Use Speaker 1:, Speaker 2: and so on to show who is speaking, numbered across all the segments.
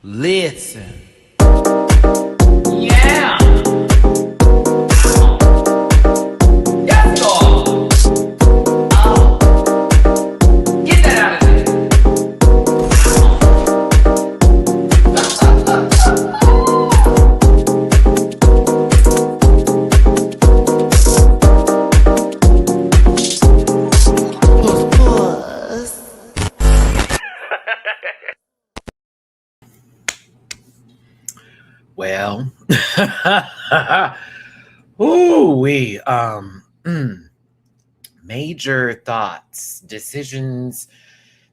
Speaker 1: Listen. Yeah. Yes, dog. Get that out of there. Well, major thoughts, decisions,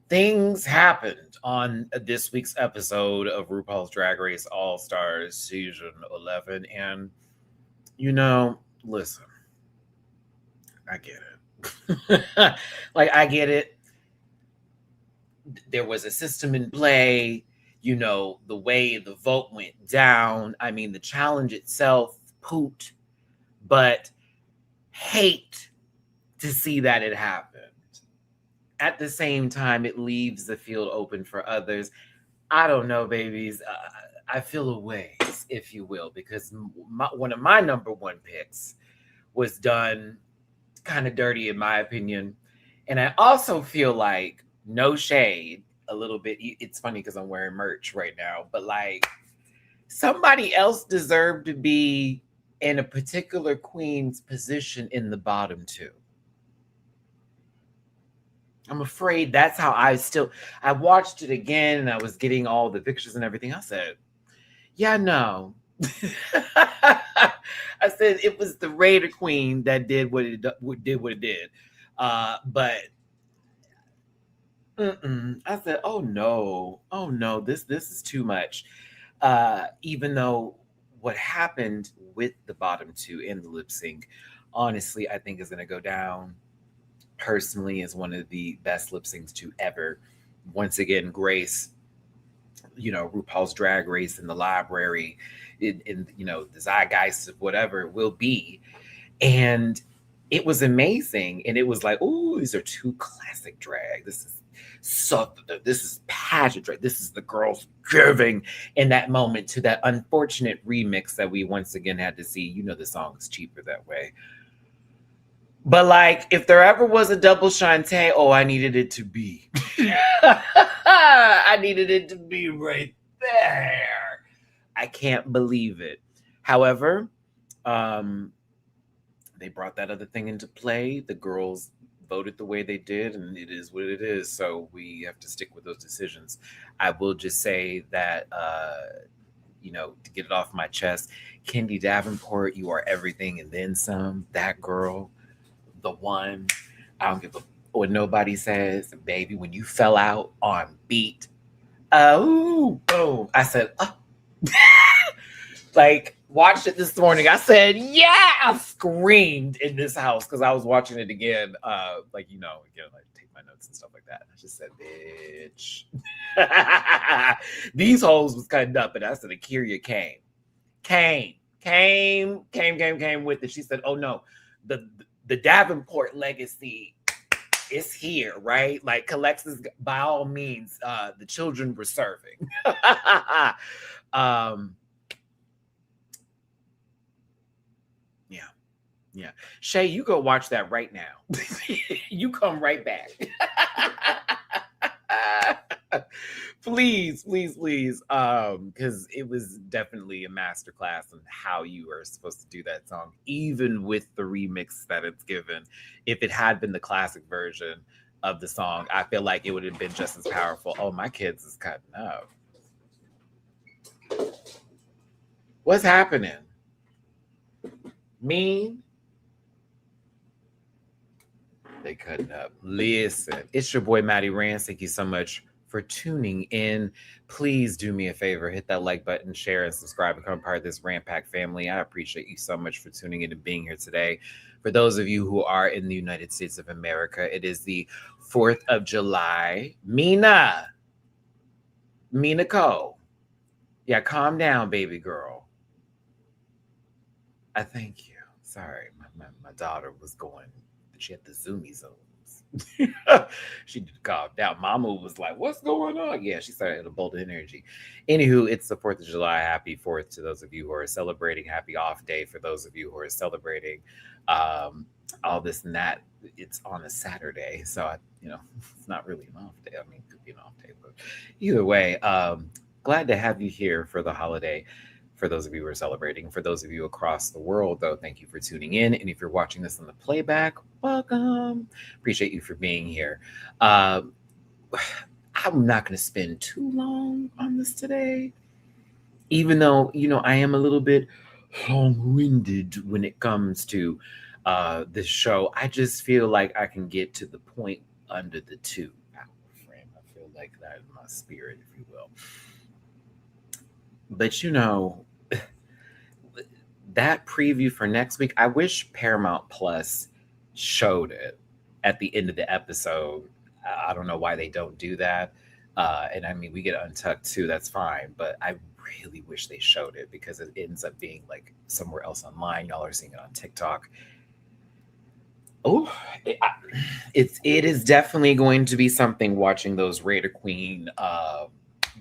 Speaker 1: things happened on this week's episode of RuPaul's Drag Race All Stars Season 11. And, listen, I get it. I get it. There was a system in play. The way the vote went down. I mean, the challenge itself, pooped, but hate to see that it happened. At the same time, it leaves the field open for others. I don't know, babies. I feel a ways, if you will, because one of my number one picks was done kind of dirty, in my opinion. And I also feel like, no shade, a little bit. It's funny because I'm wearing merch right now, but somebody else deserved to be in a particular queen's position in the bottom two. I'm afraid that's how I watched it again and I was getting all the pictures and everything. I said, yeah, no. I said it was the Raider Queen that did what it did. But I said, oh no, this is too much. Even though what happened with the bottom two in the lip sync, honestly, I think is going to go down personally as one of the best lip syncs to ever. Once again, grace, RuPaul's Drag Race in the library, in the zeitgeist of whatever it will be. And it was amazing. And it was like, oh, these are two classic drag. This is pageant drag. This is the girls giving in that moment to that unfortunate remix that we once again had to see. The song is cheaper that way. But if there ever was a double Shantae, I needed it to be. I needed it to be right there. I can't believe it. However, they brought that other thing into play. The girls voted the way they did, and it is what it is. So we have to stick with those decisions. I will just say that, to get it off my chest, Kendi Davenport, you are everything and then some. That girl, the one. I don't give a what nobody says, baby. When you fell out on beat, boom! I said, oh. Watched it this morning. I said, yeah! I screamed in this house because I was watching it again. Take my notes and stuff like that. I just said, bitch. These hoes was cutting up, and I said, Akira came with it. She said, oh no, the Davenport legacy is here, right? Calexis, by all means, the children were serving. Yeah. Shay, you go watch that right now. You come right back. Please. Because it was definitely a masterclass on how you are supposed to do that song, even with the remix that it's given. If it had been the classic version of the song, I feel like it would have been just as powerful. Oh, my kids is cutting up. What's happening? Mean? They cutting up. Listen, it's your boy Matty-Rants. Thank you so much for tuning in. Please do me a favor, hit that like button, share, and subscribe, become part of this Rant Pack family. I appreciate you so much for tuning in and being here today. For those of you who are in the United States of America, it is the 4th of July. Mina Cole. Yeah, calm down, baby girl. I thank you. Sorry, my daughter was going. She had the zoomies. She did calm down. Mama was like, "What's going on?" Yeah, she started at a bolt of energy. Anywho, it's the 4th of July. Happy 4th to those of you who are celebrating. Happy off day for those of you who are celebrating. Um, all this and that. It's on a Saturday, so it's not really an off day. I mean, it could be an off day, but either way, glad to have you here for the holiday. For those of you who are celebrating, for those of you across the world, though, thank you for tuning in. And if you're watching this on the playback, welcome. Appreciate you for being here. Uh, I'm not going to spend too long on this today, even though, I am a little bit long winded when it comes to this show. I just feel like I can get to the point under the 2-hour frame. I feel like that in my spirit, if you will. But, that preview for next week, I wish Paramount Plus showed it at the end of the episode. I don't know why they don't do that. And I mean, we get Untucked too, that's fine. But I really wish they showed it because it ends up being like somewhere else online. Y'all are seeing it on TikTok. Oh, it is definitely going to be something watching those Raider Queen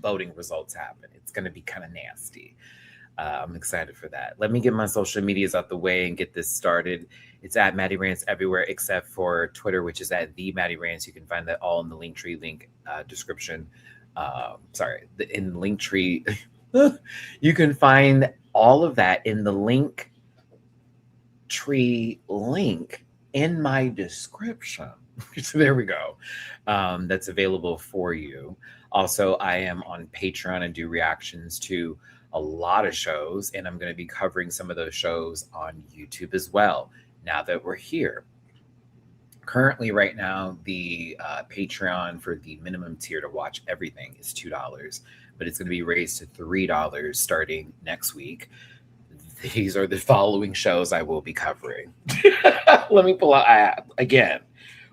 Speaker 1: voting results happen. It's going to be kind of nasty. I'm excited for that. Let me get my social medias out the way and get this started. It's at Matty-Rants everywhere except for Twitter, which is at the Matty-Rants. You can find that all in the Linktree link description. In the Linktree. You can find all of that in the Linktree link in my description. So there we go. That's available for you. Also, I am on Patreon and do reactions to a lot of shows, and I'm going to be covering some of those shows on YouTube as well now that we're here. Currently, right now, the Patreon for the minimum tier to watch everything is $2, but it's going to be raised to $3 starting next week. These are the following shows I will be covering. Let me pull out again.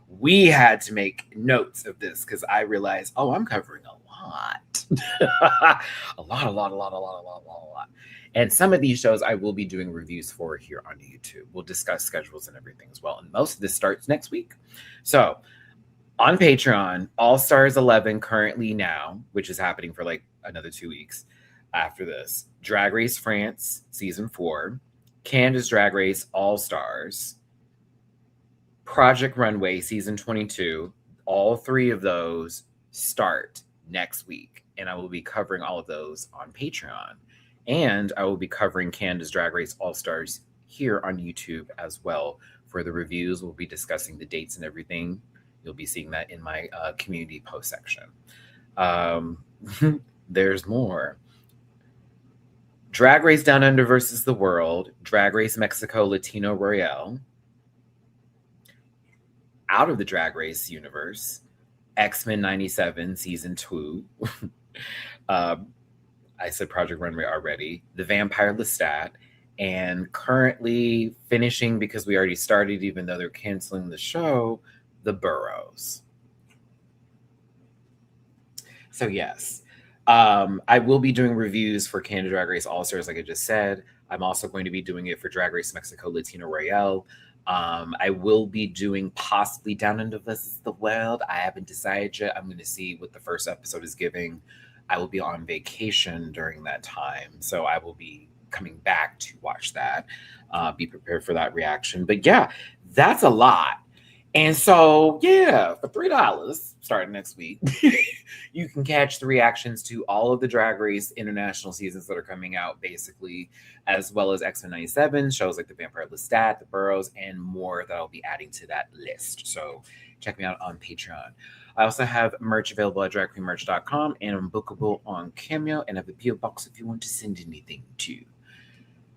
Speaker 1: We had to make notes of this because I realized, I'm covering a lot. a lot. And some of these shows I will be doing reviews for here on YouTube. We'll discuss schedules and everything as well. And most of this starts next week. So on Patreon, All Stars 11 currently now, which is happening for like another 2 weeks after this. Drag Race France season 4, Canada's Drag Race All Stars, Project Runway season 22. All 3 of those start next week, and I will be covering all of those on Patreon. And I will be covering Canada's Drag Race All Stars here on YouTube as well. For the reviews, we'll be discussing the dates and everything. You'll be seeing that in my community post section. There's more. Drag Race Down Under versus the World, Drag Race Mexico Latino Royale. Out of the Drag Race universe, X-Men 97 season 2. I said Project Runway already. The Vampire Lestat, and currently finishing because we already started, even though they're canceling the show, The Burrows. So yes, I will be doing reviews for Canada Drag Race All Stars, like I just said. I'm also going to be doing it for Drag Race Mexico Latino Royale. I will be doing possibly Down Under versus the World. I haven't decided yet. I'm going to see what the first episode is giving. I will be on vacation during that time, so I will be coming back to watch that. Be prepared for that reaction. But yeah, that's a lot. And so, yeah, for $3 starting next week, you can catch the reactions to all of the Drag Race international seasons that are coming out, basically, as well as X-Men 97, shows like The Vampire Lestat, The Burrows, and more that I'll be adding to that list. So check me out on Patreon. I also have merch available at dragqueenmerch.com and unbookable on Cameo, and I have a PO box if you want to send anything to.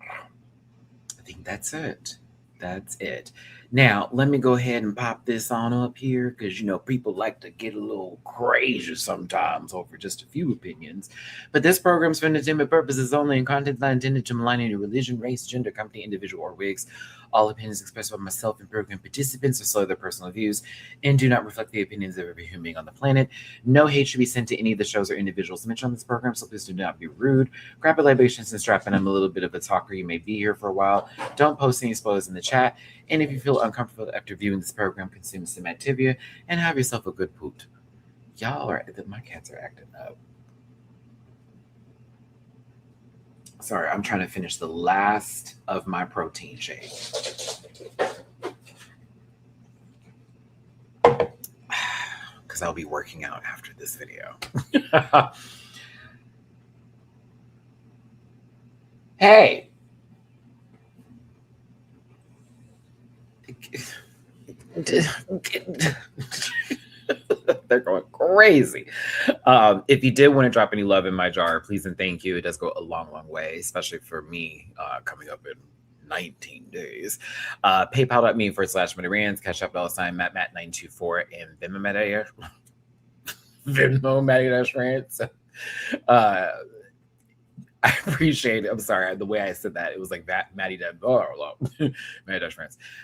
Speaker 1: I think that's it. That's it. Now, let me go ahead and pop this on up here because, people like to get a little crazy sometimes over just a few opinions. But this program's for entertainment purposes only, and content not intended to malign any religion, race, gender, company, individual, or wigs. All opinions expressed by myself and program participants are solely their personal views and do not reflect the opinions of every human being on the planet. No hate should be sent to any of the shows or individuals mentioned on this program, so please do not be rude. Grab your libations and strap in. I'm a little bit of a talker. You may be here for a while. Don't post any spoilers in the chat. And if you feel uncomfortable after viewing this program, consume some Activia and have yourself a good poot. Y'all are, my cats are acting up. Sorry, I'm trying to finish the last of my protein shake. Because I'll be working out after this video. Hey. They're going crazy. If you did want to drop any love in my jar, please and thank you. It does go a long, long way, especially for me coming up in 19 days. PayPal.me/Matty-Rants, Cash App $ Matt924, and Venmo Matty-Rants. I appreciate it. I'm sorry. The way I said that, it was like that Matty-Rants.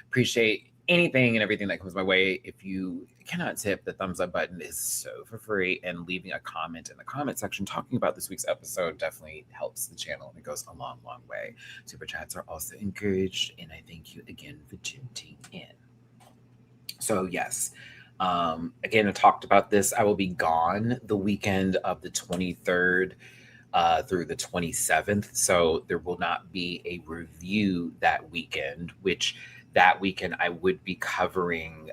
Speaker 1: Appreciate anything and everything that comes my way. If you cannot tip, the thumbs up button is so for free, and leaving a comment in the comment section talking about this week's episode definitely helps the channel, and it goes a long, long way. Super chats are also encouraged, and I thank you again for tuning in. So yes, again, I talked about this. I will be gone the weekend of the 23rd through the 27th. So there will not be a review that weekend, which that weekend I would be covering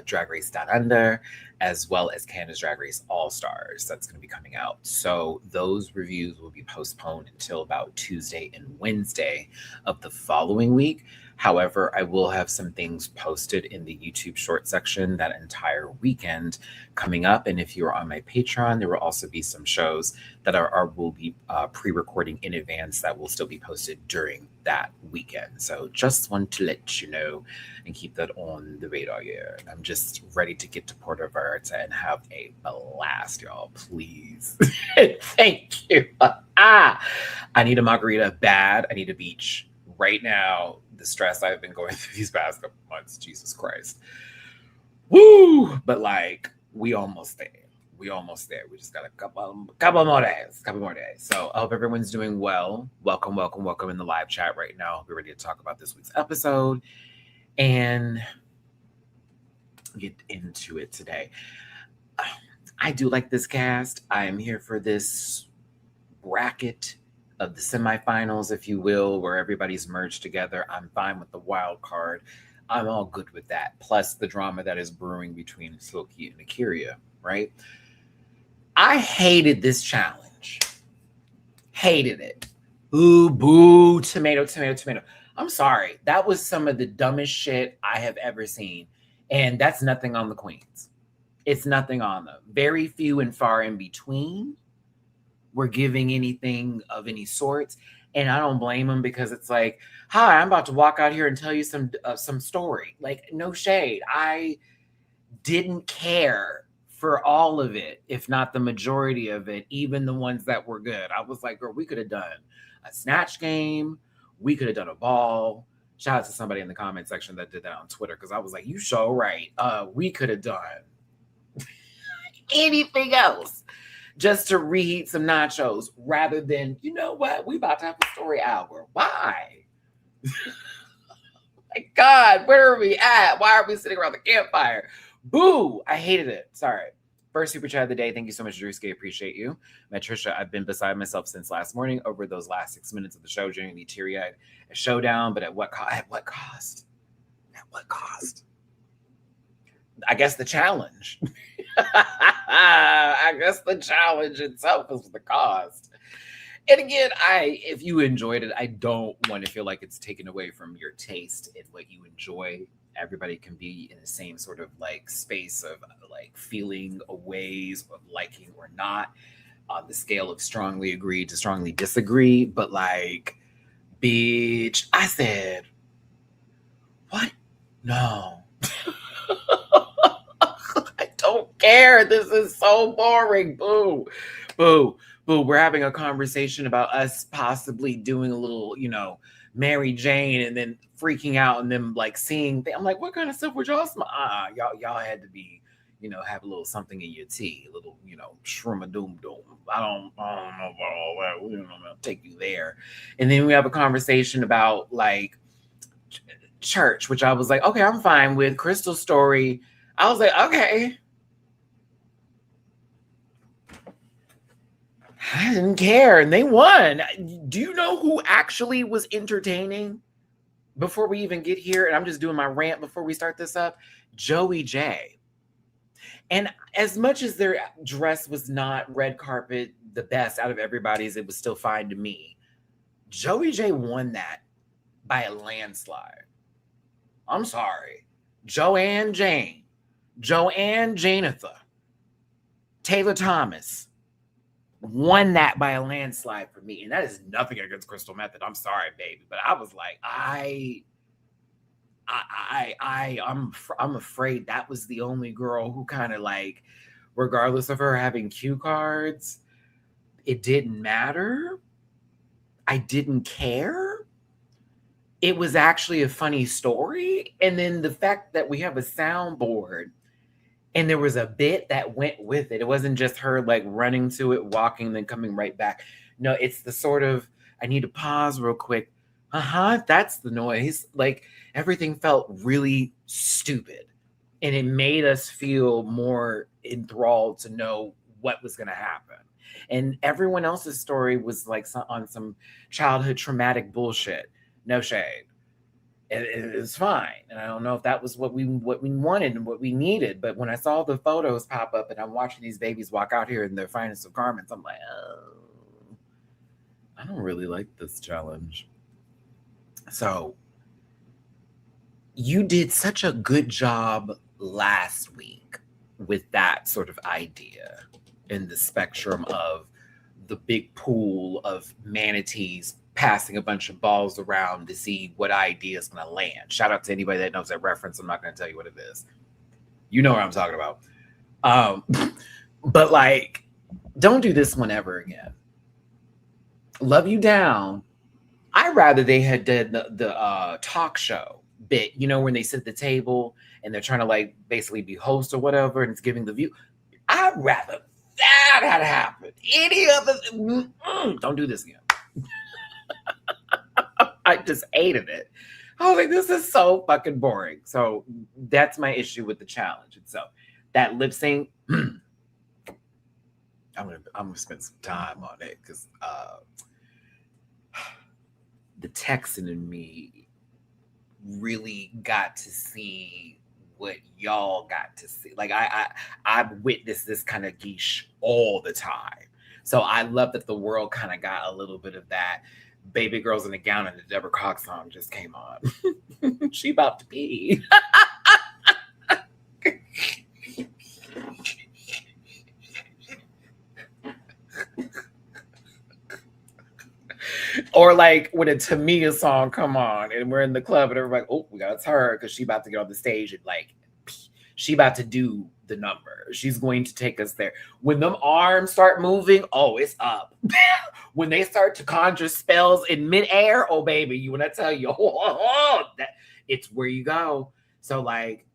Speaker 1: Drag Race Down Under, as well as Canada's Drag Race All-Stars. That's going to be coming out. So those reviews will be postponed until about Tuesday and Wednesday of the following week. However, I will have some things posted in the YouTube short section that entire weekend coming up. And if you're on my Patreon, there will also be some shows that will be pre-recording in advance that will still be posted during that weekend. So just want to let you know and keep that on the radar here. I'm just ready to get to Puerto Vallarta and have a blast, y'all. Please. Thank you. I need a margarita bad. I need a beach right now. The stress I've been going through these past couple months, Jesus Christ. Woo! But like, we almost there. We just got a couple more days. So I hope everyone's doing well. Welcome in the live chat right now. We're ready to talk about this week's episode and get into it today. I do like this cast. I am here for this bracket of the semifinals, if you will, where everybody's merged together. I'm fine with the wild card. I'm all good with that. Plus the drama that is brewing between Silky and Akira, right? I hated this challenge. Hated it. Ooh, boo, tomato. I'm sorry. That was some of the dumbest shit I have ever seen. And that's nothing on the queens. It's nothing on them. Very few and far in between were giving anything of any sorts. And I don't blame them, because it's like, hi, I'm about to walk out here and tell you some story. Like, no shade. I didn't care for all of it, if not the majority of it, even the ones that were good. I was like, girl, we could have done a snatch game. We could have done a ball. Shout out to somebody in the comment section that did that on Twitter, because I was like, you so right. We could have done anything else just to reheat some nachos, rather than, you know what, we about to have a story hour. Why? My God, where are we at? Why are we sitting around the campfire? Boo! I hated it. Sorry. First super chat of the day. Thank you so much, Drewski. Appreciate you. Matricia, I've been beside myself since last morning over those last 6 minutes of the show, genuinely teary-eyed. A showdown, but at what cost? At what cost? At what cost? I guess the challenge. I guess the challenge itself is the cost. And again, if you enjoyed it, I don't want to feel like it's taken away from your taste and what you enjoy. Everybody can be in the same sort of like space of like feeling a ways of liking or not on the scale of strongly agree to strongly disagree. But like, bitch, I said, what? No. I don't care. This is so boring. Boo. Boo, boo. We're having a conversation about us possibly doing a little, Mary Jane, and then freaking out, and then like seeing. I'm like, what kind of stuff would y'all? Y'all had to be, have a little something in your tea, a little, shroom a doom doom. I don't know about all that. I'll take you there, and then we have a conversation about like church, which I was like, okay, I'm fine with. Crystal's story, I was like, okay. I didn't care, and they won. Do you know who actually was entertaining before we even get here? And I'm just doing my rant before we start this up. Joey J. And as much as their dress was not red carpet the best out of everybody's, it was still fine to me. Joey J won that by a landslide. I'm sorry. Joanne Jane, Joanne Janetha, Taylor Thomas won that by a landslide for me. And that is nothing against Crystal Method. I'm sorry, baby. But I was like, I'm afraid that was the only girl who kind of like, regardless of her having cue cards, it didn't matter. I didn't care. It was actually a funny story. And then the fact that we have a soundboard and there was a bit that went with it. It wasn't just her like running to it, walking, then coming right back. No, it's the sort of, I need to pause real quick. That's the noise. Like everything felt really stupid. And it made us feel more enthralled to know what was going to happen. And everyone else's story was like on some childhood traumatic bullshit. No shade. It's fine. And I don't know if that was what we wanted and what we needed. But when I saw the photos pop up and I'm watching these babies walk out here in their finest of garments, I'm like, oh, I don't really like this challenge. So you did such a good job last week with that sort of idea in the spectrum of the big pool of manatees passing a bunch of balls around to see what idea is going to land. Shout out to anybody that knows that reference. I'm not going to tell you what it is. You know what I'm talking about. But like, don't do this one ever again. Love you down. I'd rather they had done the talk show bit, when they sit at the table and they're trying to like basically be host or whatever, and it's giving the view. I'd rather that had happened. Any other, don't do this again. I just hated it. I was like, this is so fucking boring. So that's my issue with the challenge itself. That lip sync, I'm gonna spend some time on it because the Texan in me really got to see what y'all got to see. Like I've witnessed this kind of geesh all the time. So I love that the world kind of got a little bit of that. Baby Girls in a Gown and the Deborah Cox song just came on. She about to pee. Or like when a Tamia song come on and we're in the club and everybody, oh, we got her because she about to get on the stage and like she about to do the number. She's going to take us there. When them arms start moving, oh, it's up. When they start to conjure spells in midair, oh baby, when I tell you, that it's where you go. So like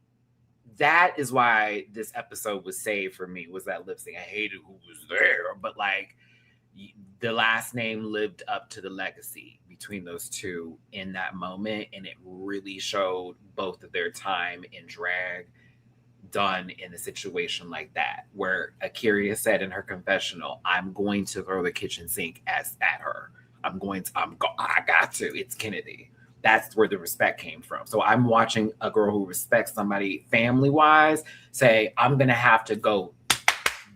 Speaker 1: that is why this episode was saved for me, was that lip sync. I hated who was there, but like the last name lived up to the legacy between those two in that moment, and it really showed both of their time in drag done in a situation like that, where Akira said in her confessional, I'm going to throw the kitchen sink at her. I got to. It's Kennedy. That's where the respect came from. So I'm watching a girl who respects somebody family-wise say, I'm going to have to go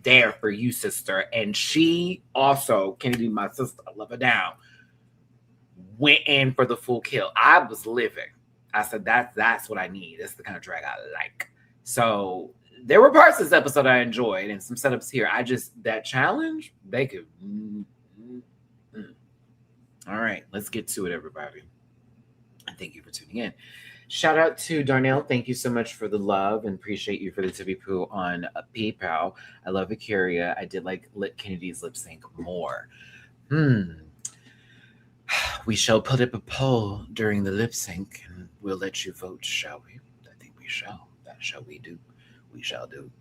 Speaker 1: there for you, sister. And she also, Kennedy, my sister, I love her down, went in for the full kill. I was living. I said, that's what I need. That's the kind of drag I like. So there were parts of this episode I enjoyed and some setups here. That challenge, they could. All right, let's get to it, everybody. And thank you for tuning in. Shout out to Darnell. Thank you so much for the love and appreciate you for the tippy poo on PayPal. I love Akuria. I did like Kennedy's lip sync more. We shall put up a poll during the lip sync and we'll let you vote, shall we? I think we shall. That shall we do. We shall do.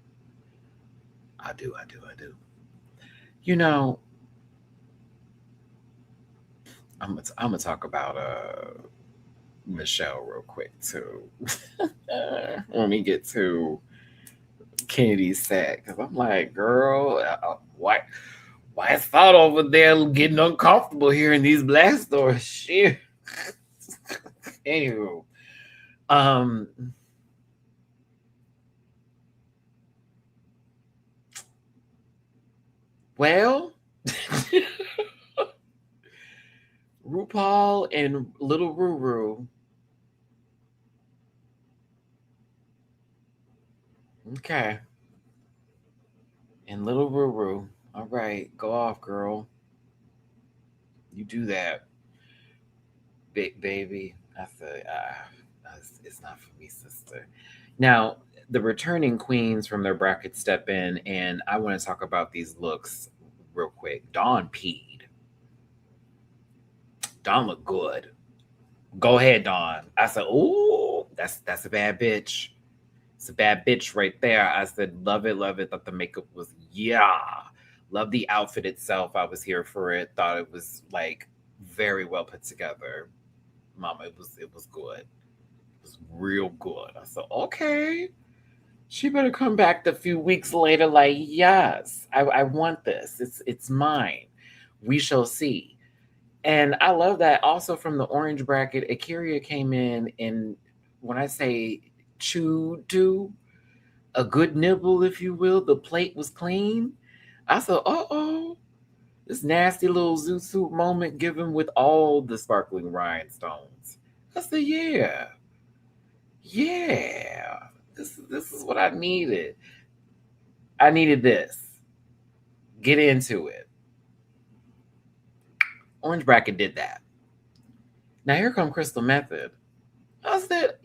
Speaker 1: I do. You know, I'm gonna talk about Michelle real quick too. When we get to Kennedy's set, because I'm like, girl, why is thought over there getting uncomfortable here in these black stores? Shit. Anywho, um, well, RuPaul and Little Ruru. Okay. And Little Ruru. All right, go off, girl. You do that, big baby. I said, it's not for me, sister. Now, the returning queens from their bracket step in, and I want to talk about these looks real quick. Dawn peed. Dawn looked good. Go ahead, Dawn. I said, "Ooh, that's a bad bitch. It's a bad bitch right there." I said, "Love it, love it." Thought the makeup was Love the outfit itself. I was here for it. Thought it was like very well put together. Mama, it was good. It was real good. I said, okay. She better come back a few weeks later, like, yes, I want this. It's mine. We shall see. And I love that also from the orange bracket, Akiria came in and when I say chewed to a good nibble, if you will, the plate was clean. I said, uh-oh, this nasty little zoot suit moment given with all the sparkling rhinestones. I said, yeah. This is what I needed. I needed this. Get into it. Orange bracket did that. Now here come Crystal Method. I said,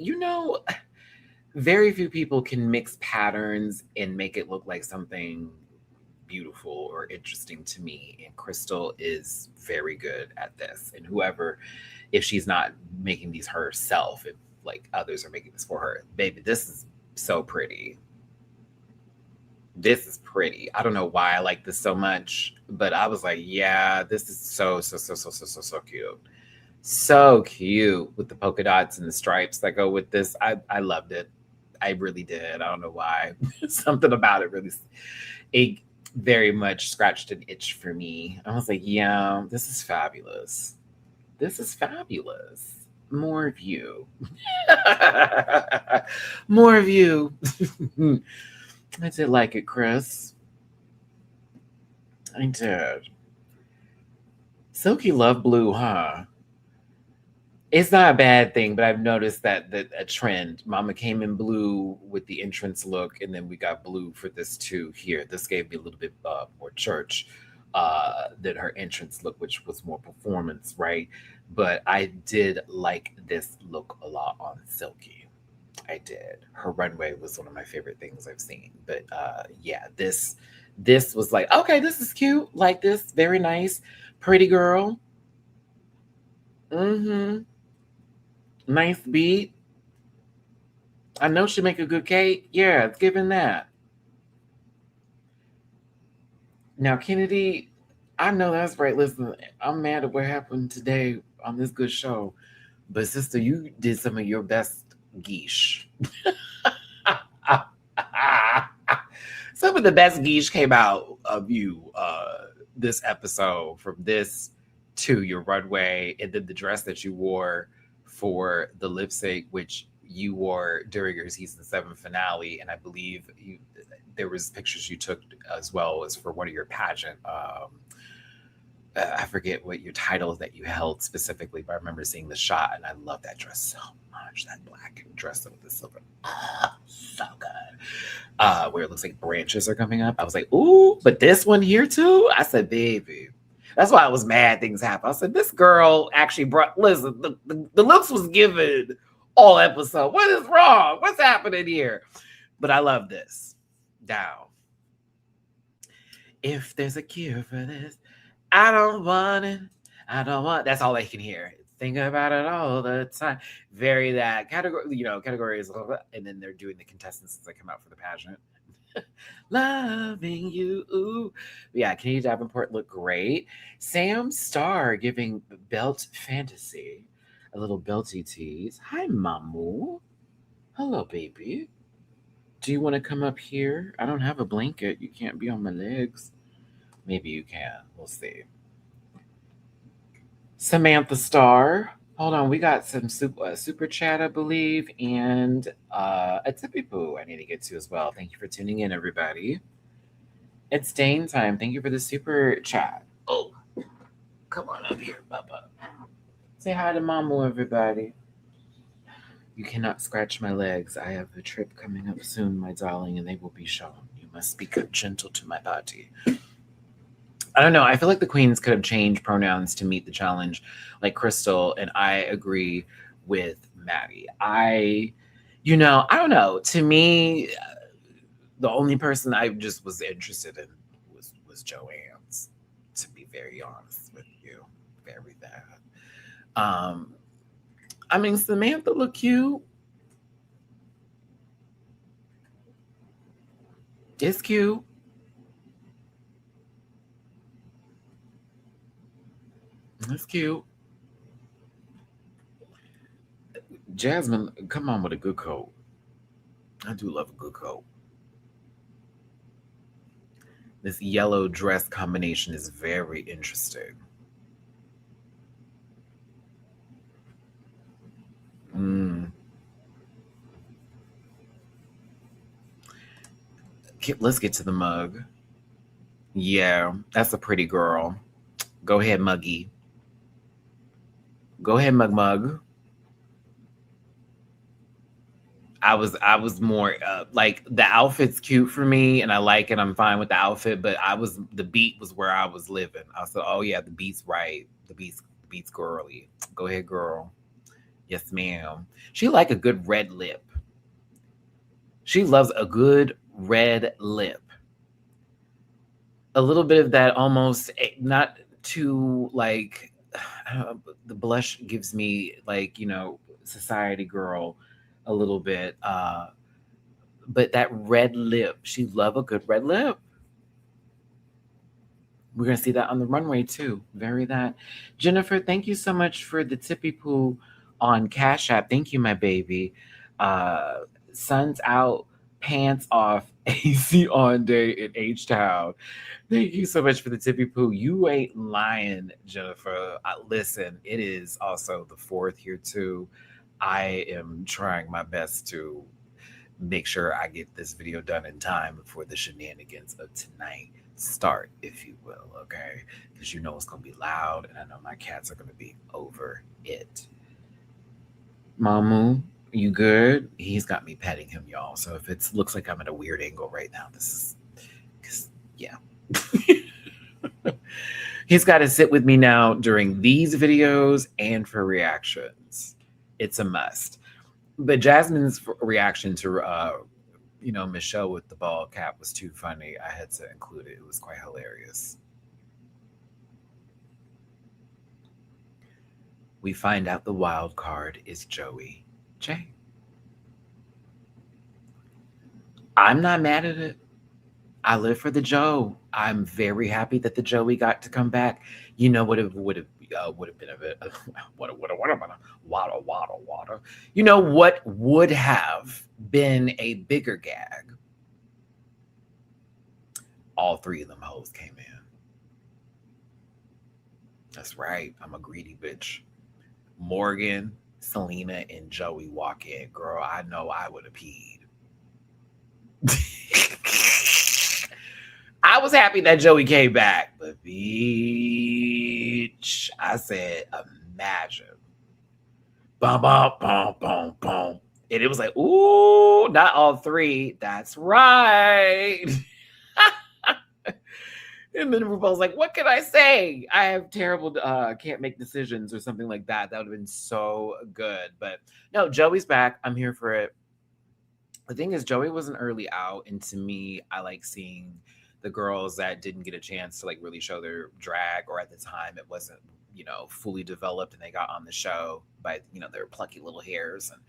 Speaker 1: very few people can mix patterns and make it look like something beautiful or interesting to me. And Crystal is very good at this. And whoever, if she's not making these herself, if like others are making this for her, baby, this is so pretty. This is pretty. I don't know why I like this so much, but I was like, yeah, this is so cute. So cute with the polka dots and the stripes that go with this. I loved it. I really did. I don't know why. Something about it really, it very much scratched an itch for me. I was like, yeah, this is fabulous. This is fabulous. More of you. More of you. I did like it, Chris. I did. Silky love blue, huh? It's not a bad thing, but I've noticed that a trend. Mama came in blue with the entrance look, and then we got blue for this too here. This gave me a little bit more church than her entrance look, which was more performance, right? But I did like this look a lot on Silky. I did. Her runway was one of my favorite things I've seen. But yeah, this was like, okay, this is cute. Like this, very nice, pretty girl. Mm-hmm. Nice beat. I know she make a good cake. Yeah, it's giving that. Now, Kennedy, I know that's right. Listen, I'm mad at what happened today on this good show. But sister, you did some of your best geesh. Some of the best geesh came out of you this episode, from this to your runway, and then the dress that you wore for the lip sync, which you wore during your season 7 finale, and I believe there was pictures you took as well as for one of your pageant. I forget what your titles that you held specifically, but I remember seeing the shot, and I love that dress so much. That black dress with the silver, so good. Where it looks like branches are coming up. I was like, ooh, but this one here too. I said, baby. That's why I was mad things happened. I said, this girl actually brought, listen, the looks was given all episode. What is wrong? What's happening here? But I love this. Down. If there's a cure for this, I don't want it. I don't want. That's all I can hear. Think about it all the time. Very that category, category is, and then they're doing the contestants as they come out for the pageant. Loving you. Ooh. Yeah, Kenny Davenport looked great. Sam Starr giving belt fantasy a little belty tease. Hi, Mamu. Hello, baby. Do you want to come up here? I don't have a blanket. You can't be on my legs. Maybe you can. We'll see. Samantha Starr. Hold on, we got some super chat, I believe, and a tippy poo I need to get to as well. Thank you for tuning in, everybody. It's Dane time. Thank you for the super chat. Oh, come on up here, Bubba. Say hi to Mamu, everybody. You cannot scratch my legs. I have a trip coming up soon, my darling, and they will be shown. You must be gentle to my body. I don't know. I feel like the queens could have changed pronouns to meet the challenge, like Crystal, and I agree with Maddie. I don't know. To me, the only person I just was interested in was Joanne's. To be very honest with you, very bad. I mean, Samantha looked cute. It's cute. That's cute. Jasmine, come on with a good coat. I do love a good coat. This yellow dress combination is very interesting. Let's get to the mug. Yeah, that's a pretty girl. Go ahead, Muggy. Go ahead, Mug. I was more like the outfit's cute for me, and I like it. I'm fine with the outfit, but the beat was where I was living. I was like, oh yeah, the beat's right. The beat's girly. Go ahead, girl. Yes, ma'am. She like a good red lip. She loves a good red lip. A little bit of that almost not too like the blush gives me like society girl a little bit but that red lip, she love a good red lip. We're gonna see that on the runway too. Very that. Jennifer, thank you so much for the tippy poo on Cash App. Thank you, my baby. Sun's out, pants off, AC on day in H-Town. Thank you so much for the tippy poo. You ain't lying, Jennifer. Listen, it is also the 4th here too. I am trying my best to make sure I get this video done in time before the shenanigans of tonight start, if you will, okay? Because it's going to be loud, and I know my cats are going to be over it. Mamu, you good? He's got me petting him, y'all. So if it looks like I'm at a weird angle right now, this is because, yeah. He's got to sit with me now during these videos and for reactions. It's a must. But Jasmine's reaction to, Michelle with the ball cap was too funny. I had to include it. It was quite hilarious. We find out the wild card is Joey J. I'm not mad at it. I live for the Joe. I'm very happy that the Joey got to come back. You know what it would have been a bit water. You know what would have been a bigger gag? All 3 of them hoes came in. That's right. I'm a greedy bitch. Morgan, Selena, and Joey walk in. Girl, I know I would have peed. I was happy that Joey came back, but bitch, I said, imagine. Bum, bum, bum, bum, bum. And it was like, ooh, not all 3. That's right. And then RuPaul's like, what can I say? I have terrible, can't make decisions or something like that. That would have been so good. But no, Joey's back. I'm here for it. The thing is, Joey was an early out. And to me, I like seeing the girls that didn't get a chance to like really show their drag, or at the time it wasn't, fully developed, and they got on the show by, their plucky little hairs, and,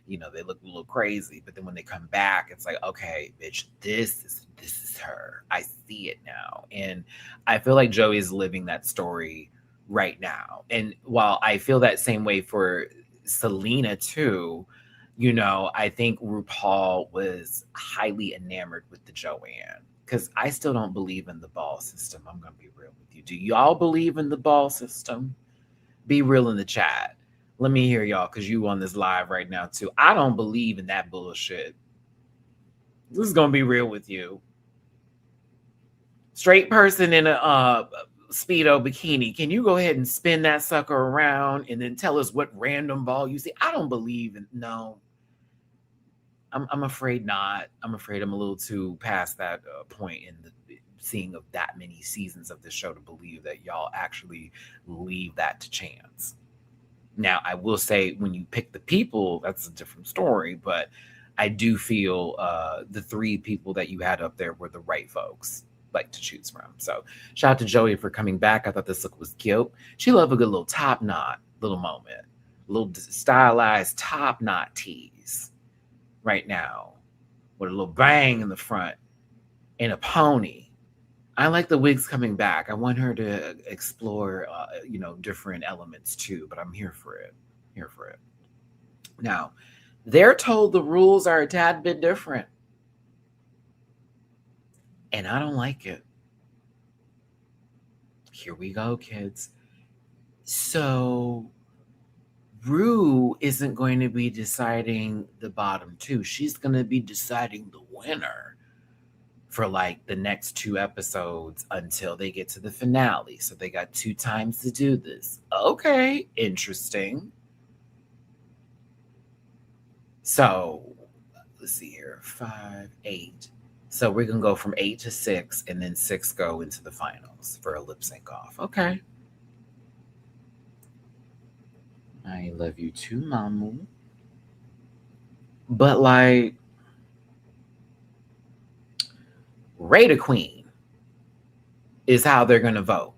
Speaker 1: they look a little crazy. But then when they come back, it's like, okay, bitch, this is her. I see it now. And I feel like Joey is living that story right now. And while I feel that same way for Selena too, I think RuPaul was highly enamored with the Joanne, because I still don't believe in the ball system. I'm going to be real with you. Do y'all believe in the ball system? Be real in the chat. Let me hear y'all, because you on this live right now too. I don't believe in that bullshit. This is going to be real with you. Straight person in a Speedo bikini, can you go ahead and spin that sucker around and then tell us what random ball you see? I don't believe in, no. I'm afraid not. I'm afraid I'm a little too past that point in the seeing of that many seasons of the show to believe that y'all actually leave that to chance. Now, I will say, when you pick the people, that's a different story, but I do feel the three people that you had up there were the right folks like to choose from. So shout out to Joey for coming back. I thought this look was cute. She loved a good little top knot little moment, little stylized top knot tease right now with a little bang in the front and a pony. I like the wigs coming back. I want her to explore, different elements too, but I'm here for it. Here for it. Now, they're told the rules are a tad bit different, and I don't like it. Here we go, kids. So Rue isn't going to be deciding the bottom two. She's going to be deciding the winner for like the next 2 episodes until they get to the finale. So they got 2 times to do this. Okay, interesting. So let's see here, 5, 8. So we're going to go from 8 to 6, and then 6 go into the finals for a lip sync off. Okay. I love you too, Mamu. But like, Raider Queen is how they're going to vote.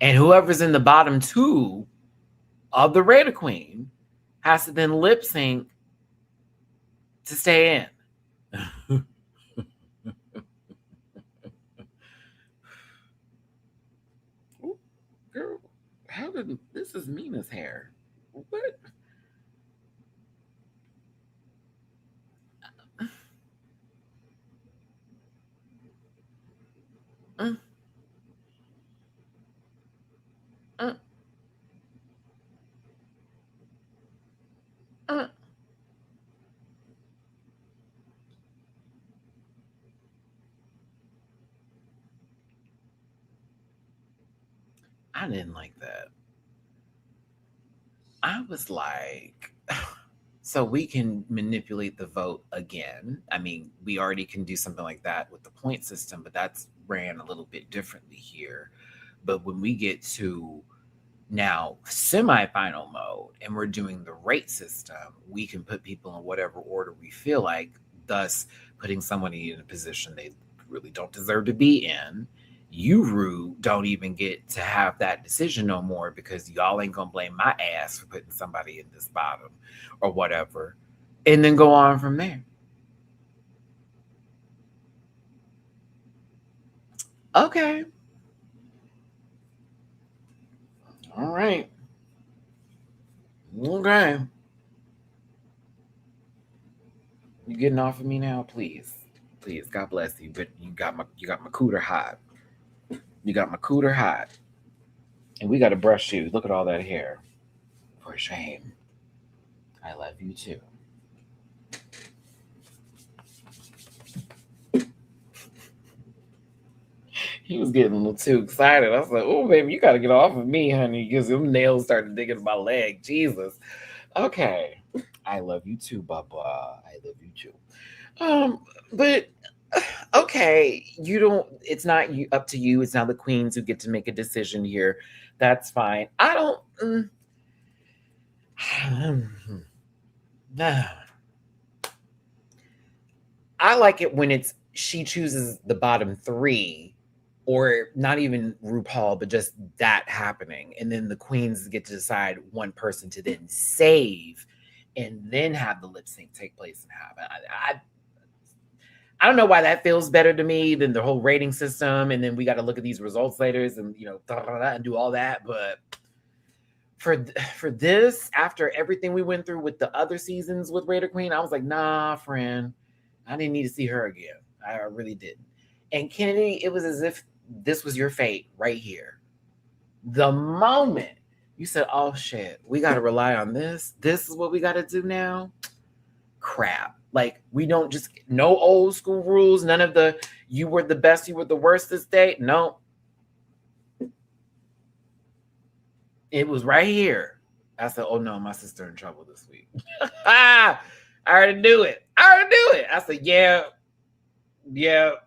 Speaker 1: And whoever's in the bottom 2 of the Raider Queen has to then lip sync to stay in. Ooh, girl, how did this is Mina's hair? What? Mm, mm, mm. I didn't like that. I was like, so we can manipulate the vote again. I mean, we already can do something like that with the point system, but that's ran a little bit differently here. But when we get to now semifinal mode and we're doing the rate system, we can put people in whatever order we feel like, thus putting somebody in a position they really don't deserve to be in. You, Rue, don't even get to have that decision no more, because y'all ain't gonna blame my ass for putting somebody in this bottom or whatever, and then go on from there. Okay. All right. Okay. You getting off of me now? Please. Please. God bless you. But you got my cooter hot. You got my cooter hot. And we gotta brush you. Look at all that hair. For shame. I love you too. He was getting a little too excited. I was like, oh, baby, you got to get off of me, honey, because them nails started digging my leg. Jesus. Okay. I love you too, Baba. I love you too. But Okay, you don't, it's not you, up to you. It's not the queens who get to make a decision here. That's fine. I don't. Nah. I like it when it's she chooses the bottom three, or not even RuPaul, but just that happening. And then the queens get to decide one person to then save and then have the lip sync take place and happen. I don't know why that feels better to me than the whole rating system. And then we got to look at these results later and, and do all that. But for this, after everything we went through with the other seasons with Raider Queen, I was like, nah, friend, I didn't need to see her again. I really didn't. And Kennedy, it was as if this was your fate right here. The moment you said, oh shit, we got to rely on this. This is what we got to do now. Crap. Like, we don't just, no old school rules. None of the, you were the best, you were the worst this day. No. It was right here. I said, oh no, my sister in trouble this week. I already knew it. I said, yeah,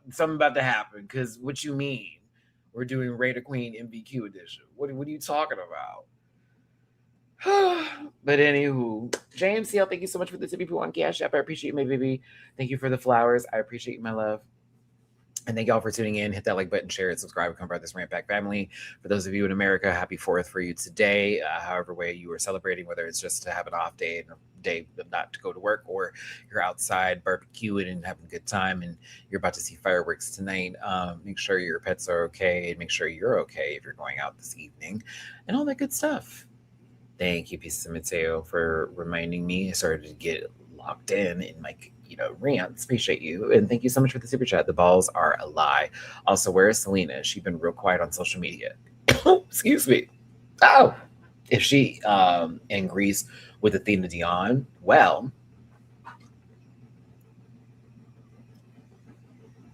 Speaker 1: something about to happen. Because what you mean? We're doing Raider Queen MVQ edition. What are you talking about? But anywho, James CL, thank you so much for the TP on Cash App. I appreciate you, my baby. Thank you for the flowers. I appreciate you, my love. And thank y'all for tuning in. Hit that like button, share it, subscribe, and come part of this Rant Pack family. For those of you in America, happy 4th for you today. However way you are celebrating, whether it's just to have an off day and a day not to go to work, or you're outside barbecuing and having a good time and you're about to see fireworks tonight. Make sure your pets are okay, and make sure you're okay if you're going out this evening, and all that good stuff. Thank you, Pieces of Mateo, for reminding me. I started to get locked in my rants. Appreciate you. And thank you so much for the super chat. The balls are a lie. Also, where is Selena? She's been real quiet on social media. Excuse me. Oh, if she in Greece with Athena Dion, well,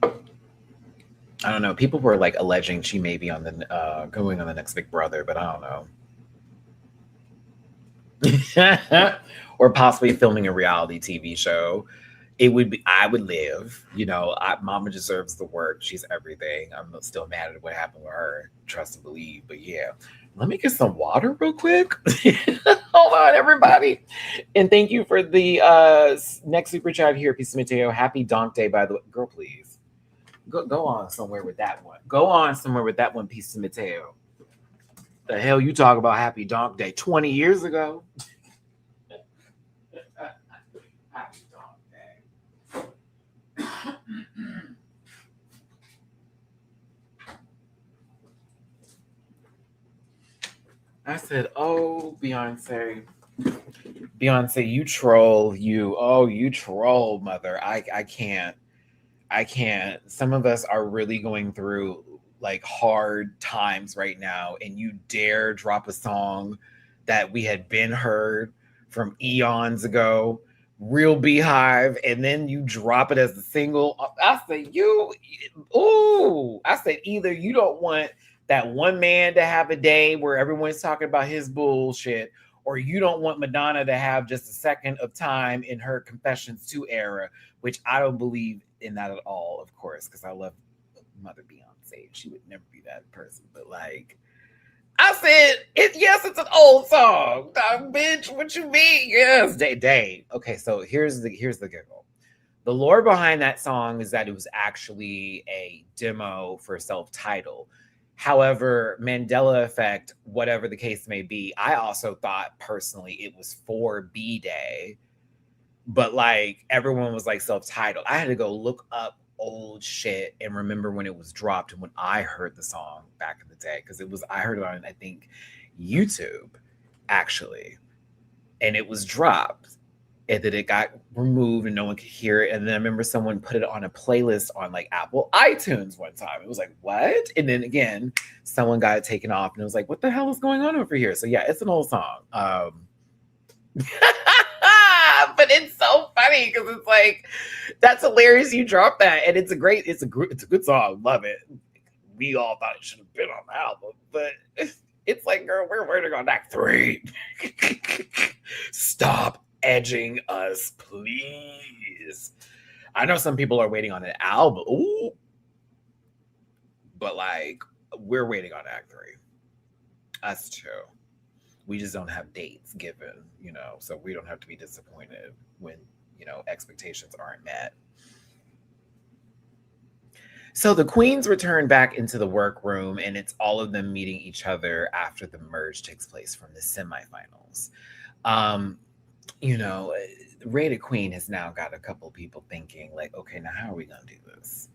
Speaker 1: I don't know. People were like alleging she may be on the going on the next Big Brother, but I don't know. Or possibly filming a reality TV show. It would be, I would live, Mama deserves the work. She's everything. I'm still mad at what happened with her. Trust and believe. But yeah, let me get some water real quick. Hold on, everybody. And thank you for the next super chat here, Piece of Mateo. Happy Donk Day, by the way. Girl, please. Go on somewhere with that one. Go on somewhere with that one, Piece of Mateo. The hell you talk about Happy Donk Day 20 years ago? Happy Donk Day. I said, oh, Beyonce, you troll, you troll, mother. I can't. Some of us are really going through like hard times right now, and you dare drop a song that we had been heard from eons ago, Real Beehive, and then you drop it as a single. I said, I said, either you don't want that one man to have a day where everyone's talking about his bullshit, or you don't want Madonna to have just a second of time in her Confessions 2 era, which I don't believe in that at all, of course, because I love Mother Beyonce. She would never be that person. But like, I said, yes, it's an old song. Bitch, what you mean? Yes, day. Okay, so here's the giggle. The lore behind that song is that it was actually a demo for self-titled. However, Mandela effect, whatever the case may be, I also thought personally it was for B-Day. But like, everyone was like self-titled. I had to go look up old shit and remember when it was dropped and when I heard the song back in the day, because I heard it on, I think, YouTube actually, and it was dropped, and then it got removed and no one could hear it. And then I remember someone put it on a playlist on like Apple iTunes one time. It was like, what? And then again, someone got it taken off, and it was like, what the hell is going on over here? So yeah, it's an old song. But it's so funny because it's like, that's hilarious. You dropped that, and it's a good song. Love it. We all thought it should have been on the album, but it's like, girl, we're waiting on Act 3. Stop edging us, please. I know some people are waiting on an album. Ooh. But like, we're waiting on Act 3. Us too. We just don't have dates given, so we don't have to be disappointed when, expectations aren't met. So the queens return back into the workroom, and it's all of them meeting each other after the merge takes place from the semifinals. Rated Queen has now got a couple people thinking, like, okay, now how are we gonna do this?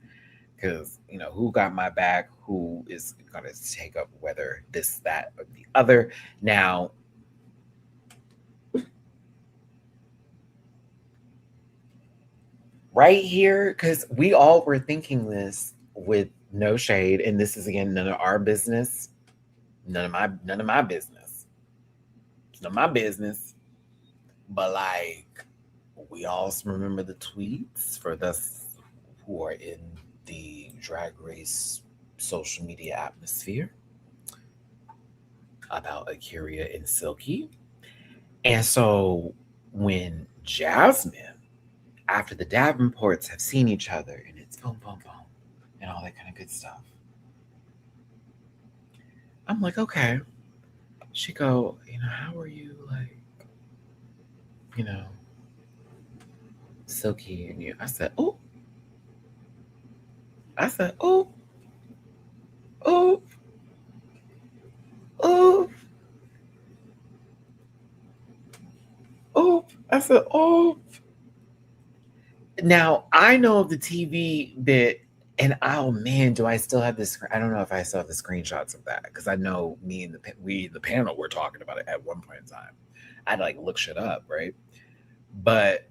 Speaker 1: Because who got my back? Who is gonna take up whether this, that, or the other? Now, right here, because we all were thinking this with no shade, and this is again none of our business, none of my business, it's none of my business. But like, we all remember the tweets for those who are in the Drag Race social media atmosphere about Akira and Silky. And so when Jasmine, after the Davenports have seen each other and it's boom, boom, boom, and all that kind of good stuff, I'm like, okay. She go, how are you, like, Silky and you? I said, oh. I said, oh. Oh. Oh. Oh. I said, oh. Now, I know of the TV bit, and oh man, do I still have this? I don't know if I still have the screenshots of that, because I know me and the panel were talking about it at one point in time. I'd like look shit up, right? But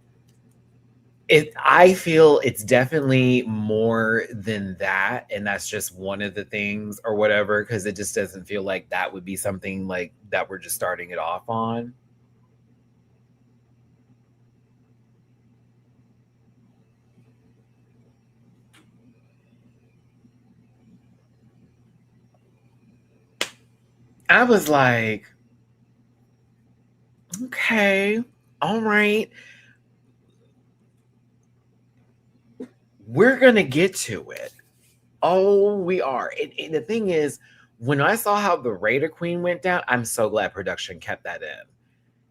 Speaker 1: I feel it's definitely more than that, and that's just one of the things or whatever, because it just doesn't feel like that would be something like that we're just starting it off on. I was like, okay, all right. We're going to get to it. Oh, we are. And the thing is, when I saw how the Raider Queen went down, I'm so glad production kept that in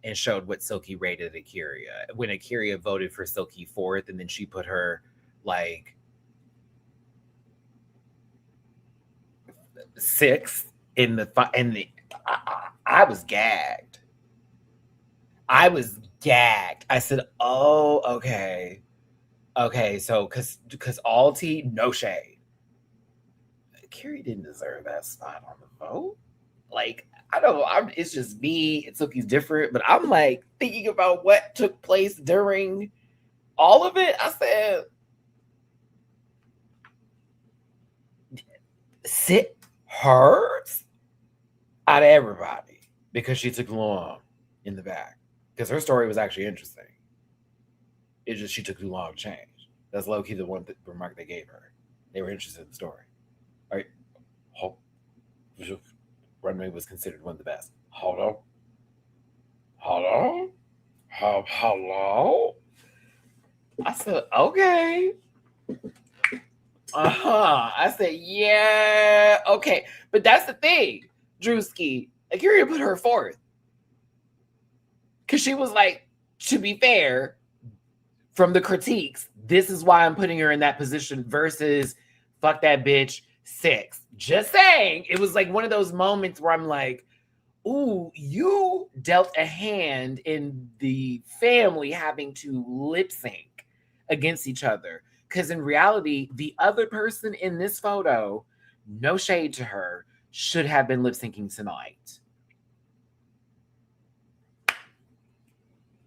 Speaker 1: and showed what Silky rated Akira. When Akira voted for Silky fourth, and then she put her like sixth in the I was gagged. I was gagged. I said, "Oh, okay, so because all tea, no shade. Akira didn't deserve that spot on the vote. Like, I don't know. It's just me. It's Silky's different, but I'm like thinking about what took place during all of it. I said, sit hers out of everybody because she took long in the back, because her story was actually interesting. It's just she took too long to change. That's low key the one remark they gave her. They were interested in the story. All right, Runway was considered one of the best. Hello? I said, okay. I said, yeah, okay. But that's the thing, Drewski. Akira put her fourth. Because she was like, to be fair, from the critiques, this is why I'm putting her in that position versus fuck that bitch, six. Just saying. It was like one of those moments where I'm like, ooh, you dealt a hand in the family having to lip sync against each other. Because in reality, the other person in this photo, no shade to her, should have been lip syncing tonight.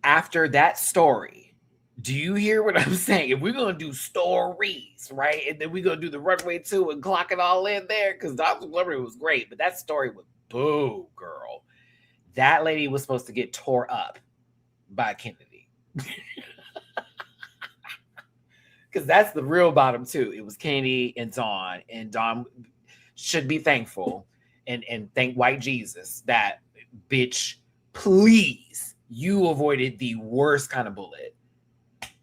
Speaker 1: After that story, do you hear what I'm saying? If we're going to do stories, right? And then we're going to do the Runway 2 and clock it all in there, because Dr. Glover was great, but that story was boo, girl. That lady was supposed to get tore up by Kennedy. Because that's the real bottom two. It was Kennedy and Dawn should be thankful and thank white Jesus that, bitch, please, you avoided the worst kind of bullet.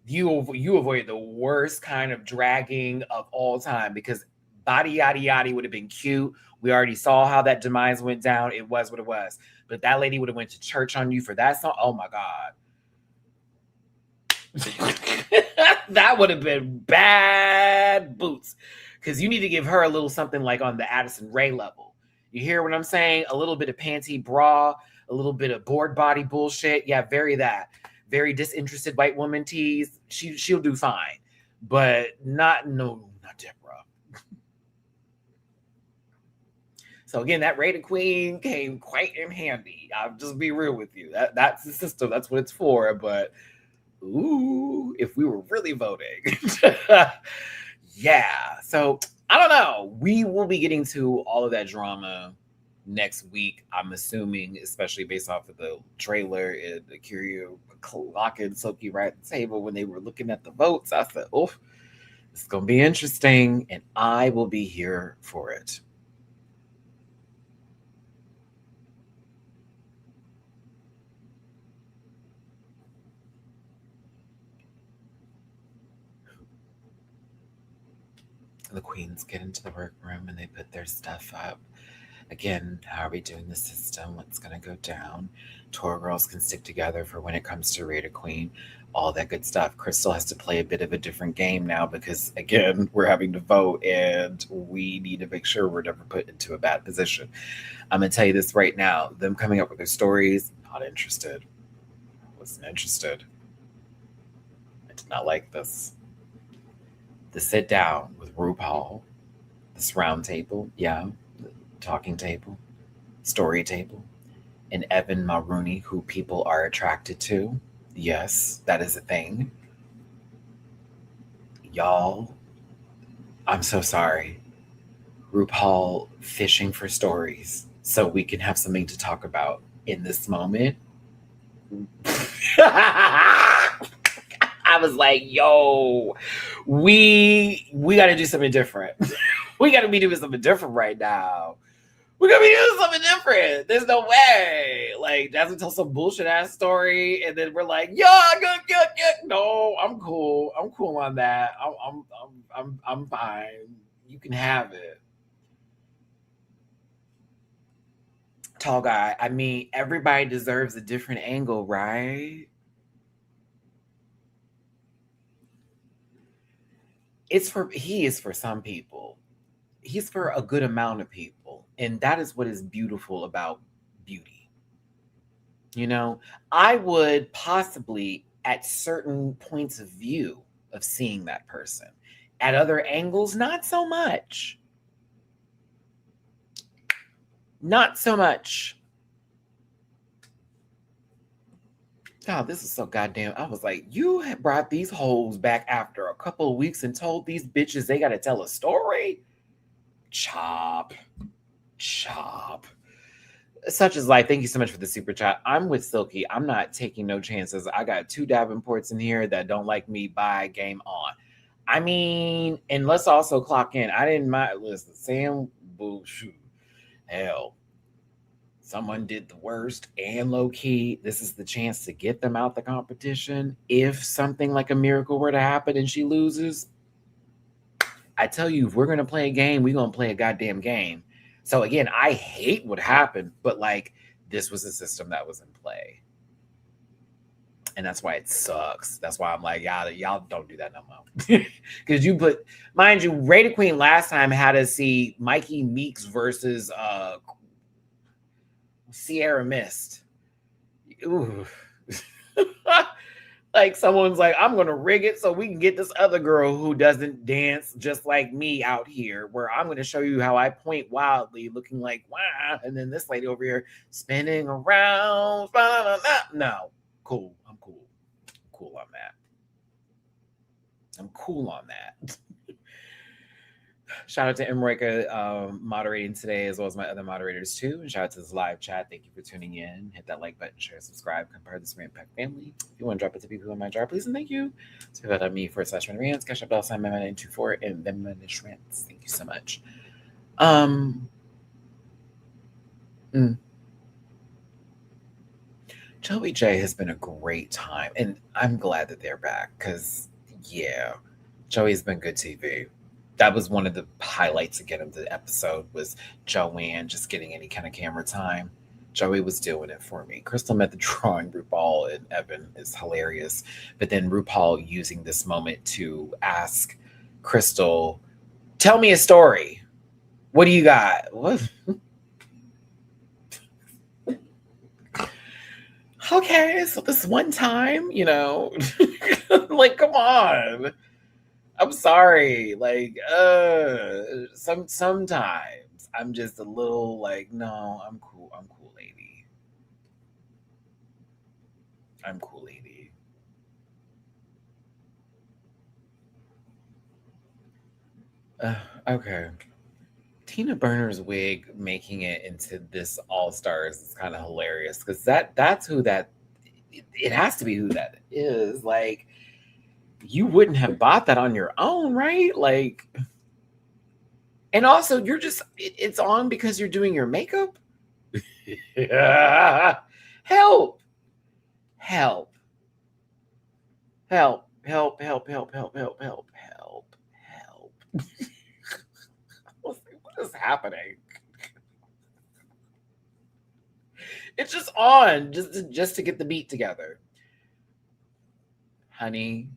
Speaker 1: you avoided the worst kind of dragging of all time, because body yaddy yaddy would have been cute. We already saw how that demise went down. It was what it was. But that lady would have went to church on you for that song. Oh my God. That would have been bad boots. Because you need to give her a little something like on the Addison Rae level. You hear what I'm saying? A little bit of panty bra, a little bit of board body bullshit. Yeah, very that. Very disinterested white woman tease. She'll do fine. But not Deborah. So again, that Rated Queen came quite in handy. I'll just be real with you. That's the system. That's what it's for. But ooh, if we were really voting. Yeah. So I don't know. We will be getting to all of that drama next week, I'm assuming, especially based off of the trailer and the Curio clocking Silky right at the table when they were looking at the votes. I said, oh, it's going to be interesting, and I will be here for it. The queens get into the workroom and they put their stuff up. Again, how are we doing the system? What's going to go down? Tour girls can stick together for when it comes to Rated Queen, all that good stuff. Crystal has to play a bit of a different game now because, again, we're having to vote and we need to make sure we're never put into a bad position. I'm going to tell you this right now. Them coming up with their stories, not interested. Wasn't interested. I did not like this. The sit down with RuPaul, this round table, yeah, the talking table, story table, and Evan Mulrooney, who people are attracted to. Yes, that is a thing. Y'all, I'm so sorry. RuPaul fishing for stories so we can have something to talk about in this moment. I was like, yo, we got to do something different. We got to be doing something different right now. We got to be doing something different. There's no way. Like, Jasmine tells some bullshit ass story, and then we're like, yeah, no, I'm cool. I'm cool on that. I'm fine. You can have it. Tall guy. I mean, everybody deserves a different angle, right? He is for some people. He's for a good amount of people. And that is what is beautiful about beauty. You know, I would possibly at certain points of view of seeing that person. At other angles, not so much. Not so much. God, this is so goddamn. I was like, you have brought these hoes back after a couple of weeks and told these bitches they got to tell a story? Chop. Such is life. Thank you so much for the super chat. I'm with Silky. I'm not taking no chances. I got 2 Davenports in here that don't like me. By game on. I mean, and let's also clock in. I didn't mind. Listen, Sam, shoot, hell, someone did the worst and low key. This is the chance to get them out the competition. If something like a miracle were to happen and she loses, I tell you, if we're going to play a game, we're going to play a goddamn game. So again, I hate what happened, but like this was a system that was in play. And that's why it sucks. That's why I'm like, y'all don't do that no more. Because you put, mind you, Rated Queen last time had us see Mikey Meeks versus Sierra Mist. Ooh. Like someone's like, I'm going to rig it so we can get this other girl who doesn't dance just like me out here, where I'm going to show you how I point wildly, looking like, wow. And then this lady over here spinning around. No, cool. I'm cool. Cool on that. I'm cool on that. Shout out to Emrika moderating today, as well as my other moderators too. And shout out to this live chat. Thank you for tuning in. Hit that like button, share, subscribe, compare this Rant Pack family. If you want to drop it to people in my jar, please and thank you. So that on me /Matty-Rants, cash up $9 924 and Venmo Rants. Thank you so much. Joey J has been a great time, and I'm glad that they're back because, yeah, Joey's been good TV. That was one of the highlights again of the episode was Joanne just getting any kind of camera time. Joey was doing it for me. Crystal met the drawing RuPaul and Evan is hilarious, but then RuPaul using this moment to ask Crystal, "Tell me a story. What do you got?" What? Okay, so this one time, like, come on. I'm sorry. Like, sometimes I'm just a little like, no, I'm cool. I'm cool, lady. I'm cool, lady. Okay. Tina Burner's wig making it into this All Stars is kind of hilarious because that's who that it has to be who that is. Like, you wouldn't have bought that on your own, right? Like, and also you're just it's on because you're doing your makeup. Yeah. Help, help, help, help, help, help, help, help, help, help, help. What is happening? It's just on, just to get the beat together. Honey,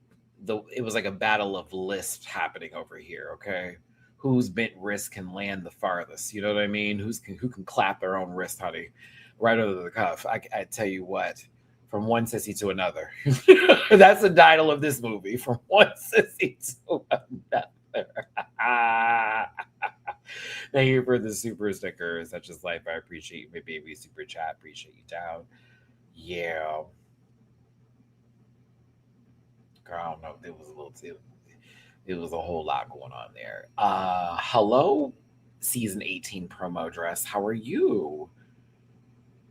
Speaker 1: it was like a battle of lists happening over here, okay? Whose bent wrist can land the farthest? You know what I mean? Who can clap their own wrist, honey, right over the cuff? I tell you what, from one sissy to another. That's the title of this movie. From one sissy to another. Thank you for the super stickers. That's just life. I appreciate you, my baby. Super chat. Appreciate you down. Yeah. Girl, I don't know. It was a whole lot going on there. Hello, season 18 promo dress. How are you?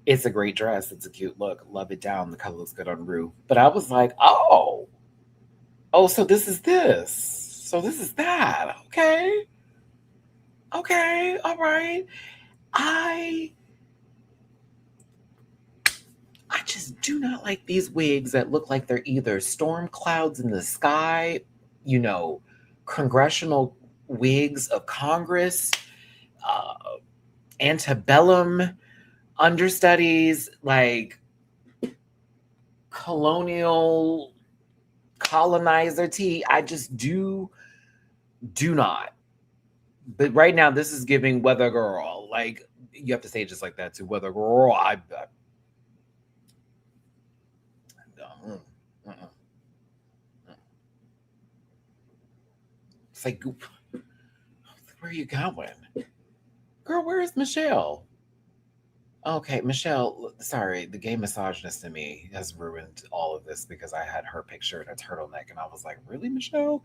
Speaker 1: It's a great dress. It's a cute look. Love it down. The color looks good on Rue. But I was like, oh, so this is this. So this is that. Okay. Okay. All right. I just do not like these wigs that look like they're either storm clouds in the sky, you know, congressional wigs of Congress, uh, antebellum understudies, like colonial colonizer tea. I just do not. But right now, this is giving weather girl. Like, you have to say it just like that too. Weather girl. Mm, mm, mm. It's like, where are you going? Girl, where is Michelle? Okay, Michelle, sorry, the gay misogynist in me has ruined all of this because I had her picture in a turtleneck and I was like, really, Michelle?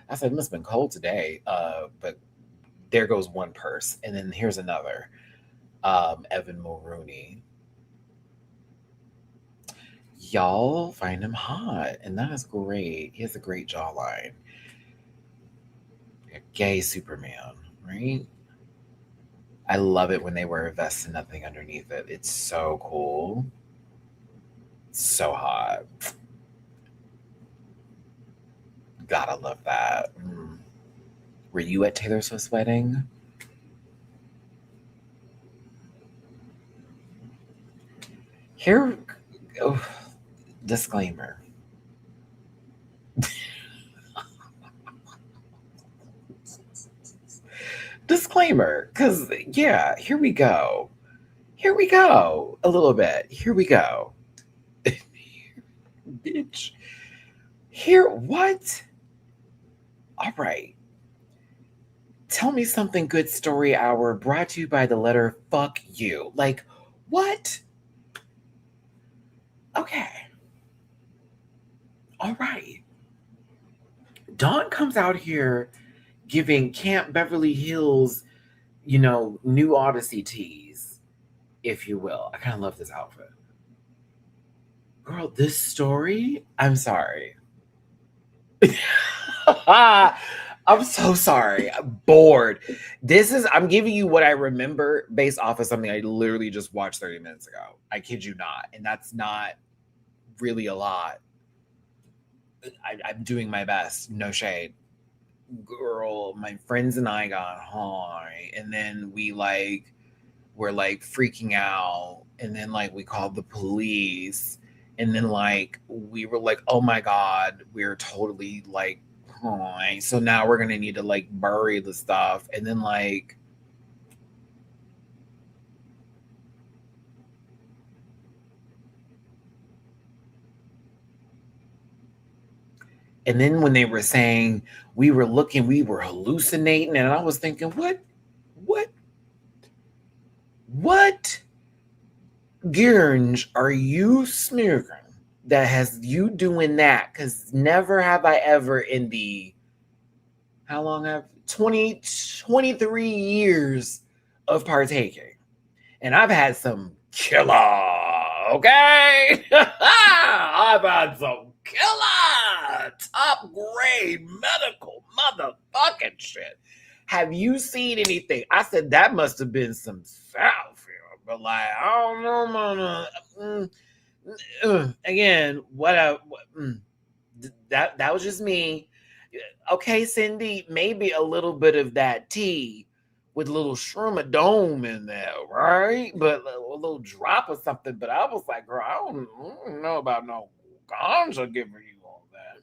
Speaker 1: I said, it must have been cold today. But there goes one purse. And then here's another. Evan Mulrooney. Y'all find him hot, and that is great. He has a great jawline. A gay Superman, right? I love it when they wear a vest and nothing underneath it. It's so cool. So hot. Gotta love that. Were you at Taylor Swift's wedding? Here, oh, disclaimer. Disclaimer, because, yeah, here we go. Here we go. A little bit. Here we go. Bitch. Here, what? All right. Tell me something good story hour brought to you by the letter fuck you. Like, what? Okay. All right. Dawn comes out here giving Camp Beverly Hills, new Odyssey tease, if you will. I kind of love this outfit. Girl, this story, I'm sorry. I'm so sorry. I'm bored. I'm giving you what I remember based off of something I literally just watched 30 minutes ago. I kid you not. And that's not really a lot. I'm doing my best. No shade. Girl, my friends and I got high. And then we were like freaking out. And then like we called the police. And then like we were like, oh my God, we're totally like high. So now we're gonna need to like bury the stuff. And then like when they were saying we were hallucinating, and I was thinking, what Gurge are you smearing that has you doing that? Because never have I ever in the how long have 23 years of partaking, and I've had some killer, okay? I've had some killer top grade medical motherfucking shit. Have you seen anything? I said that must have been some foul film, but like I don't know, man. Again, that was just me. Okay, Cindy, maybe a little bit of that tea with a little shroom-a-dome in there, right? But a little drop of something. But I was like, girl, I don't know about no ganja giving you all that.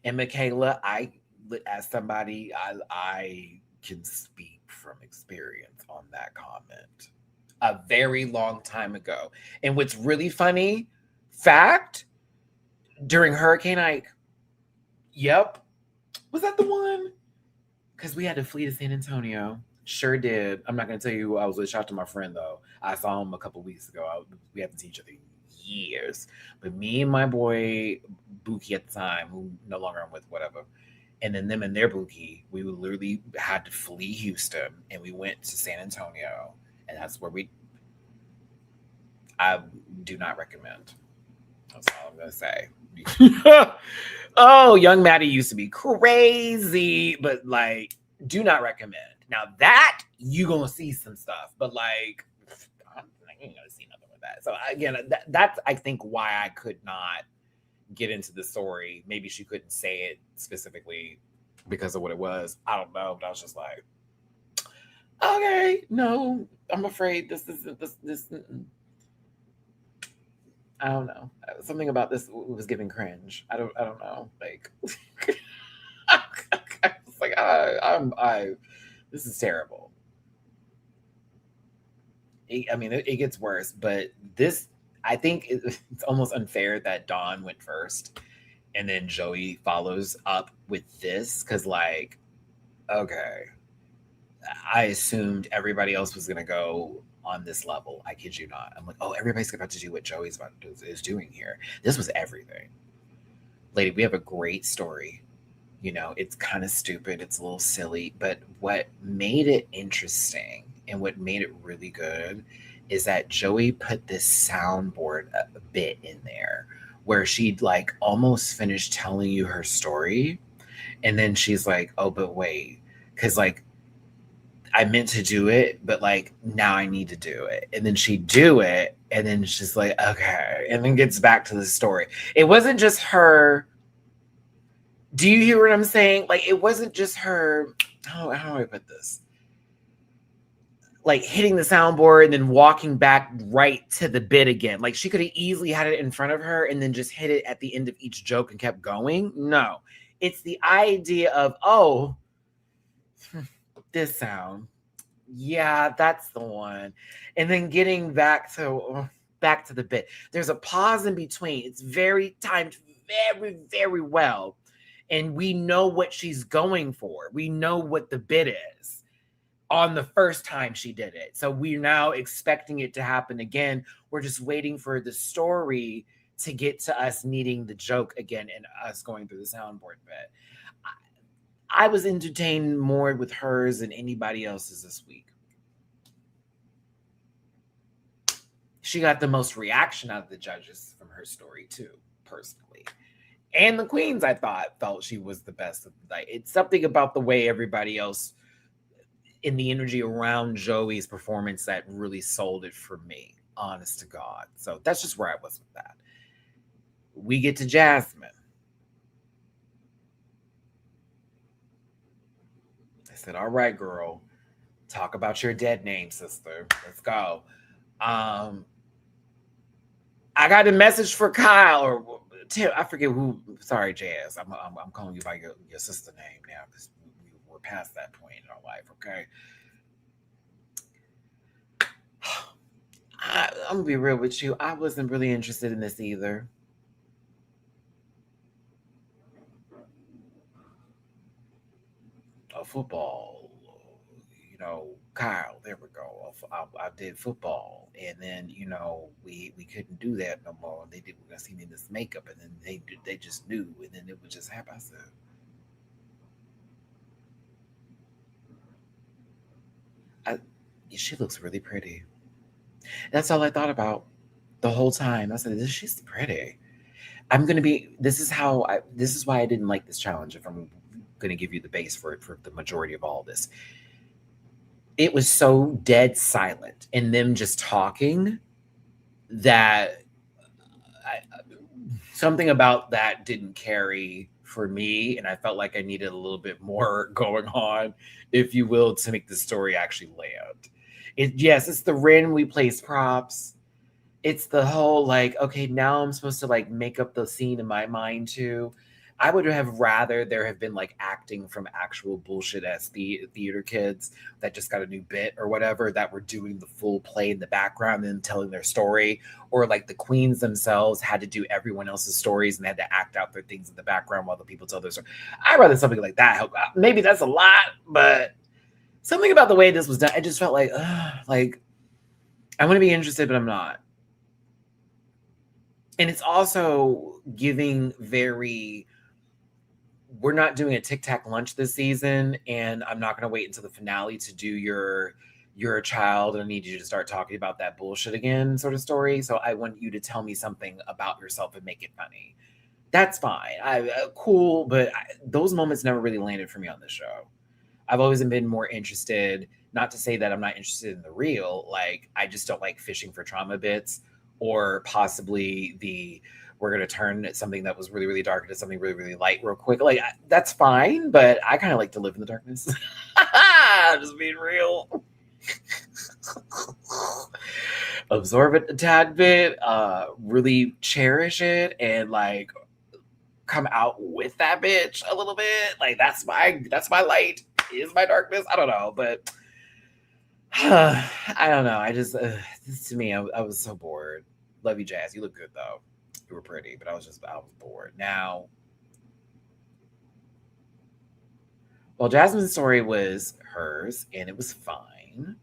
Speaker 1: And Michaela, as somebody, I can speak from experience on that comment. A very long time ago. And what's really funny, fact, during Hurricane Ike, yep, was that the one? Because we had to flee to San Antonio. Sure did. I'm not going to tell you who I was with. Shout out to my friend, though. I saw him a couple weeks ago. We haven't seen each other in years. But me and my boy, Buki at the time, who no longer I'm with, whatever, and then them and their Buki, we literally had to flee Houston, and we went to San Antonio. And that's where I do not recommend. That's all I'm going to say. Oh, young Matty used to be crazy, but like, do not recommend. Now that you gonna see some stuff, but like, I ain't gonna see nothing with that. So again, that's I think why I could not get into the story. Maybe she couldn't say it specifically because of what it was. I don't know, but I was just like, okay, no, I'm afraid this isn't this. I don't know. Something about this was giving cringe. I don't know. Like, I was like, this is terrible. I mean, it gets worse, but this, I think it's almost unfair that Dawn went first, and then Joey follows up with this because, like, okay, I assumed everybody else was gonna go on this level. I kid you not. I'm like, oh, everybody's about to do what Joey's is doing here. This was everything. Lady, we have a great story. You know, it's kind of stupid, it's a little silly, but what made it interesting and what made it really good is that Joey put this soundboard a bit in there where she'd like almost finished telling you her story. And then she's like, oh, but wait, because like I meant to do it, but like now I need to do it. And then she'd do it, and then she's like, okay, and then gets back to the story. It wasn't just her. Do you hear what I'm saying? Like, it wasn't just her. How do I put this? Like hitting the soundboard and then walking back right to the bit again. Like, she could have easily had it in front of her and then just hit it at the end of each joke and kept going. No, it's the idea of, oh, this sound. Yeah, that's the one. And then getting back to the bit. There's a pause in between. It's very timed very, very well. And we know what she's going for. We know what the bit is on the first time she did it. So we're now expecting it to happen again. We're just waiting for the story to get to us needing the joke again and us going through the soundboard bit. I was entertained more with hers than anybody else's this week. She got the most reaction out of the judges from her story too, personally. And the queens, I felt she was the best. Like, it's something about the way everybody else in the energy around Joey's performance that really sold it for me, honest to God. So that's just where I was with that. We get to Jasmine. I said, all right, girl, talk about your dead name, sister. Let's go. I got a message for Kyle or Tim. I forget who. Sorry, Jazz. I'm calling you by your sister name now because we're past that point in our life. Okay. I'm gonna be real with you. I wasn't really interested in this either. Football, Kyle. There we go. I did football, and then we couldn't do that no more. They did. We're gonna see me in this makeup, and then they just knew, and then it would just happen. I said, she looks really pretty. That's all I thought about the whole time. I said, she's pretty. I'm gonna be. This is how. This is why I didn't like this challenge. If I'm gonna give you the base for it for the majority of all this, it was so dead silent and them just talking that something about that didn't carry for me, and I felt like I needed a little bit more going on, if you will, to make the story actually land. Yes, it's the randomly placed props. It's the whole like, okay, now I'm supposed to like make up the scene in my mind too. I would have rather there have been like acting from actual bullshit as theater kids that just got a new bit or whatever that were doing the full play in the background and telling their story, or like the queens themselves had to do everyone else's stories and they had to act out their things in the background while the people tell their story. I'd rather something like that. Maybe that's a lot, but something about the way this was done, I just felt like I want to be interested, but I'm not. And it's also giving very, we're not doing a Tic Tac lunch this season, and I'm not going to wait until the finale to do you're a child and I need you to start talking about that bullshit again sort of story. So I want you to tell me something about yourself and make it funny. That's fine. Cool, but those moments never really landed for me on this show. I've always been more interested, not to say that I'm not interested in the real, like I just don't like fishing for trauma bits, or possibly we're going to turn something that was really, really dark into something really, really light real quick. Like, that's fine, but I kind of like to live in the darkness. Just being real. Absorb it a tad bit, really cherish it, and like come out with that bitch a little bit. Like that's my light, is my darkness. I don't know, but I don't know. I just this, to me, I was so bored. Love you, Jazz. You look good though. You were pretty, but I was bored. Now, well, Jasmine's story was hers, and it was fine.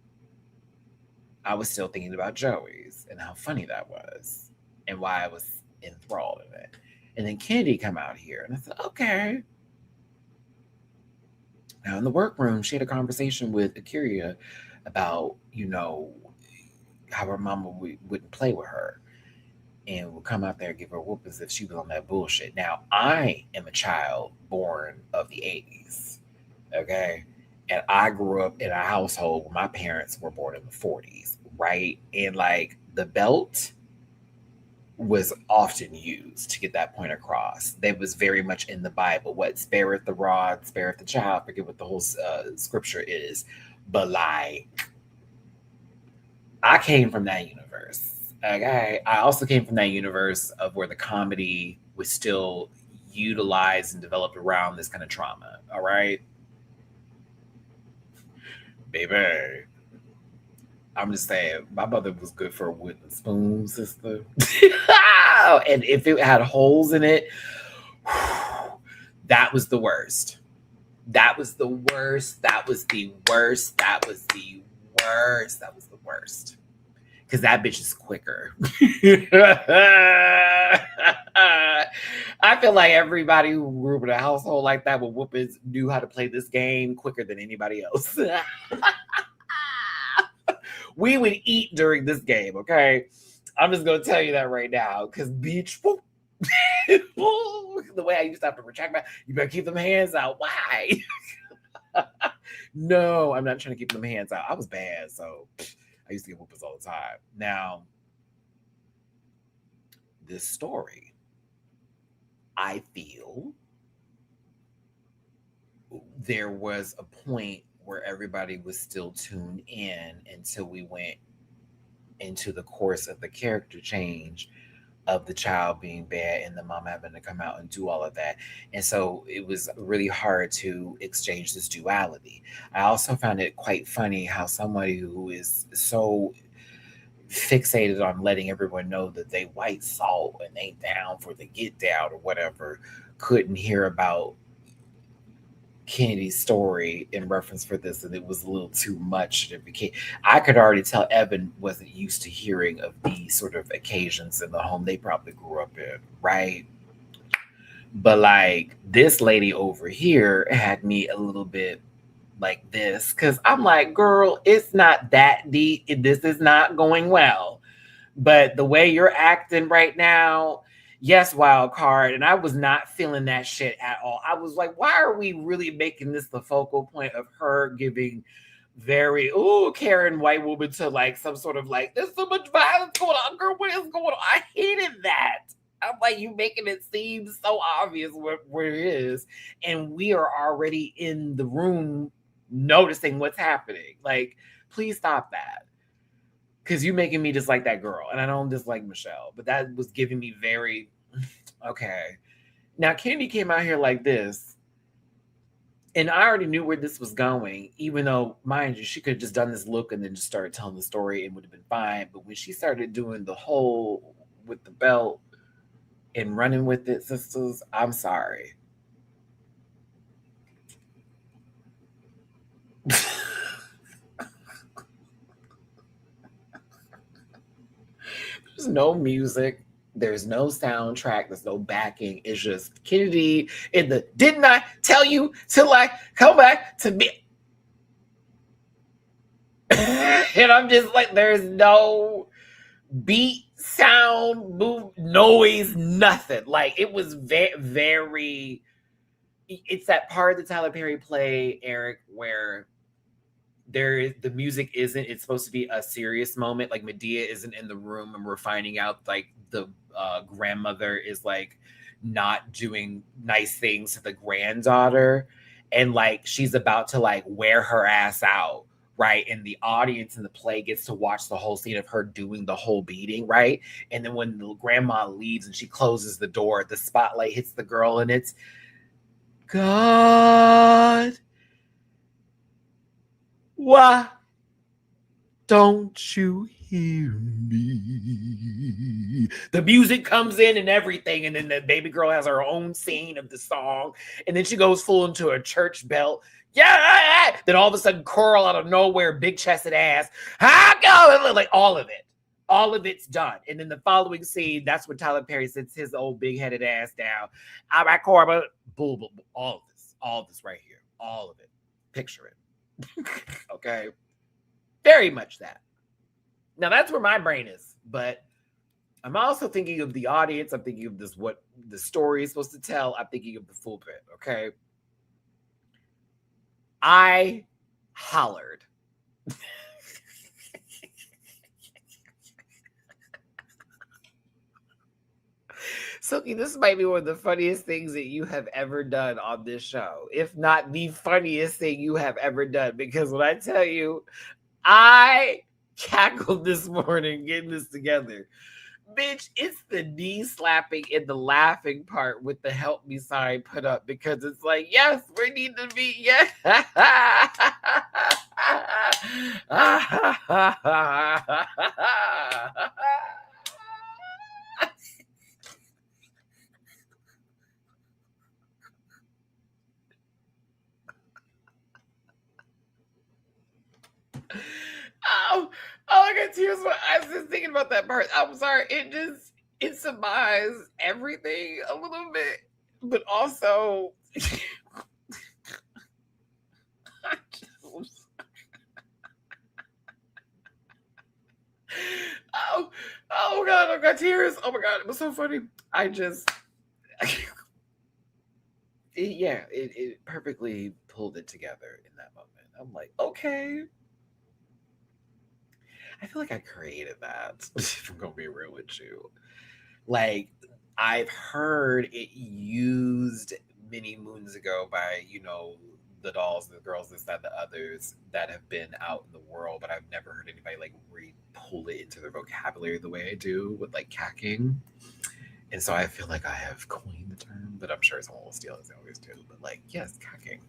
Speaker 1: I was still thinking about Joey's and how funny that was, and why I was enthralled in it. And then Kennedy come out here, and I said, okay. Now in the workroom, she had a conversation with Akira about, how her mama wouldn't play with her and would come out there and give her a whoop as if she was on that bullshit. Now, I am a child born of the 80s, okay? And I grew up in a household where my parents were born in the 40s, right? And like the belt was often used to get that point across. That was very much in the Bible. What spareth the rod, spareth the child. I forget what the whole scripture is. But like, I came from that universe. Okay. I also came from that universe of where the comedy was still utilized and developed around this kind of trauma. All right. Baby. I'm just saying, my mother was good for a wooden spoon, sister. And if it had holes in it, that was the worst. That was the worst. That was the worst. That was the worst. That was the worst. Because that bitch is quicker. I feel like everybody who grew up in a household like that with whoopings knew how to play this game quicker than anybody else. We would eat during this game, okay? I'm just going to tell you that right now. Because beach, whoop, The way I used to have to retract my, you better keep them hands out. Why? No, I'm not trying to keep them hands out. I was bad, so I used to get whoopers all the time. Now, this story, I feel there was a point where everybody was still tuned in until we went into the course of the character change of the child being bad and the mom having to come out and do all of that. And so it was really hard to exchange this duality. I also found it quite funny how somebody who is so fixated on letting everyone know that they white salt and they down for the get down or whatever couldn't hear about Kennedy's story in reference for this, and it was a little too much. It became, I could already tell Evan wasn't used to hearing of these sort of occasions in the home they probably grew up in, right? But like this lady over here had me a little bit like this because I'm like, girl, it's not that deep. This is not going well. But the way you're acting right now, yes, wild card. And I was not feeling that shit at all. I was like, why are we really making this the focal point of her giving very, ooh, Karen white woman to like some sort of like, there's so much violence going on, girl. What is going on? I hated that. I'm like, you making it seem so obvious where it is. And we are already in the room noticing what's happening. Like, please stop that. Because you making me dislike that girl. And I don't dislike Michelle. But that was giving me very, okay. Now, Candy came out here like this. And I already knew where this was going, even though, mind you, she could have just done this look and then just started telling the story and would have been fine. But when she started doing the whole with the belt and running with it, sisters, I'm sorry. There's no music. There's no soundtrack. There's no backing. It's just Kennedy in the didn't I tell you till I come back to me? And I'm just like, there's no beat, sound, move, noise, nothing. Like it was very. It's that part of the Tyler Perry play, Eric, where there is the music isn't. It's supposed to be a serious moment. Like Medea isn't in the room, and we're finding out like the grandmother is like not doing nice things to the granddaughter, and like she's about to like wear her ass out, right? And the audience in the play gets to watch the whole scene of her doing the whole beating, right? And then when the grandma leaves and she closes the door, the spotlight hits the girl, and it's God. Why don't you hear me? The music comes in and everything, and then the baby girl has her own scene of the song, and then she goes full into a church belt. Yeah, then all of a sudden, Coral out of nowhere, big chested ass. Like all of it. All of it's done. And then the following scene, that's when Tyler Perry sits his old big headed ass down. All right, Coral, boom, all of this right here. All of it. Picture it. Okay. Very much that. Now that's where my brain is, but I'm also thinking of the audience. I'm thinking of this, what the story is supposed to tell. I'm thinking of the full bit. Okay. I hollered. Silky, this might be one of the funniest things that you have ever done on this show, if not the funniest thing you have ever done. Because when I tell you, I cackled this morning getting this together. Bitch, it's the knee slapping and the laughing part with the help me sign put up because it's like, yes, we need to be, yes. Oh, I got tears. I was just thinking about that part. I'm sorry. It surmised everything a little bit, but also oh, oh God, I got tears. Oh my God, it was so funny. It perfectly pulled it together in that moment. I'm like, okay. I feel like I created that. If I'm gonna be real with you. Like, I've heard it used many moons ago by, the dolls, the girls, this, that, the others that have been out in the world, but I've never heard anybody like pull it into their vocabulary the way I do with like cacking. And so I feel like I have coined the term, but I'm sure someone will steal it as they always do. But like, yes, cacking.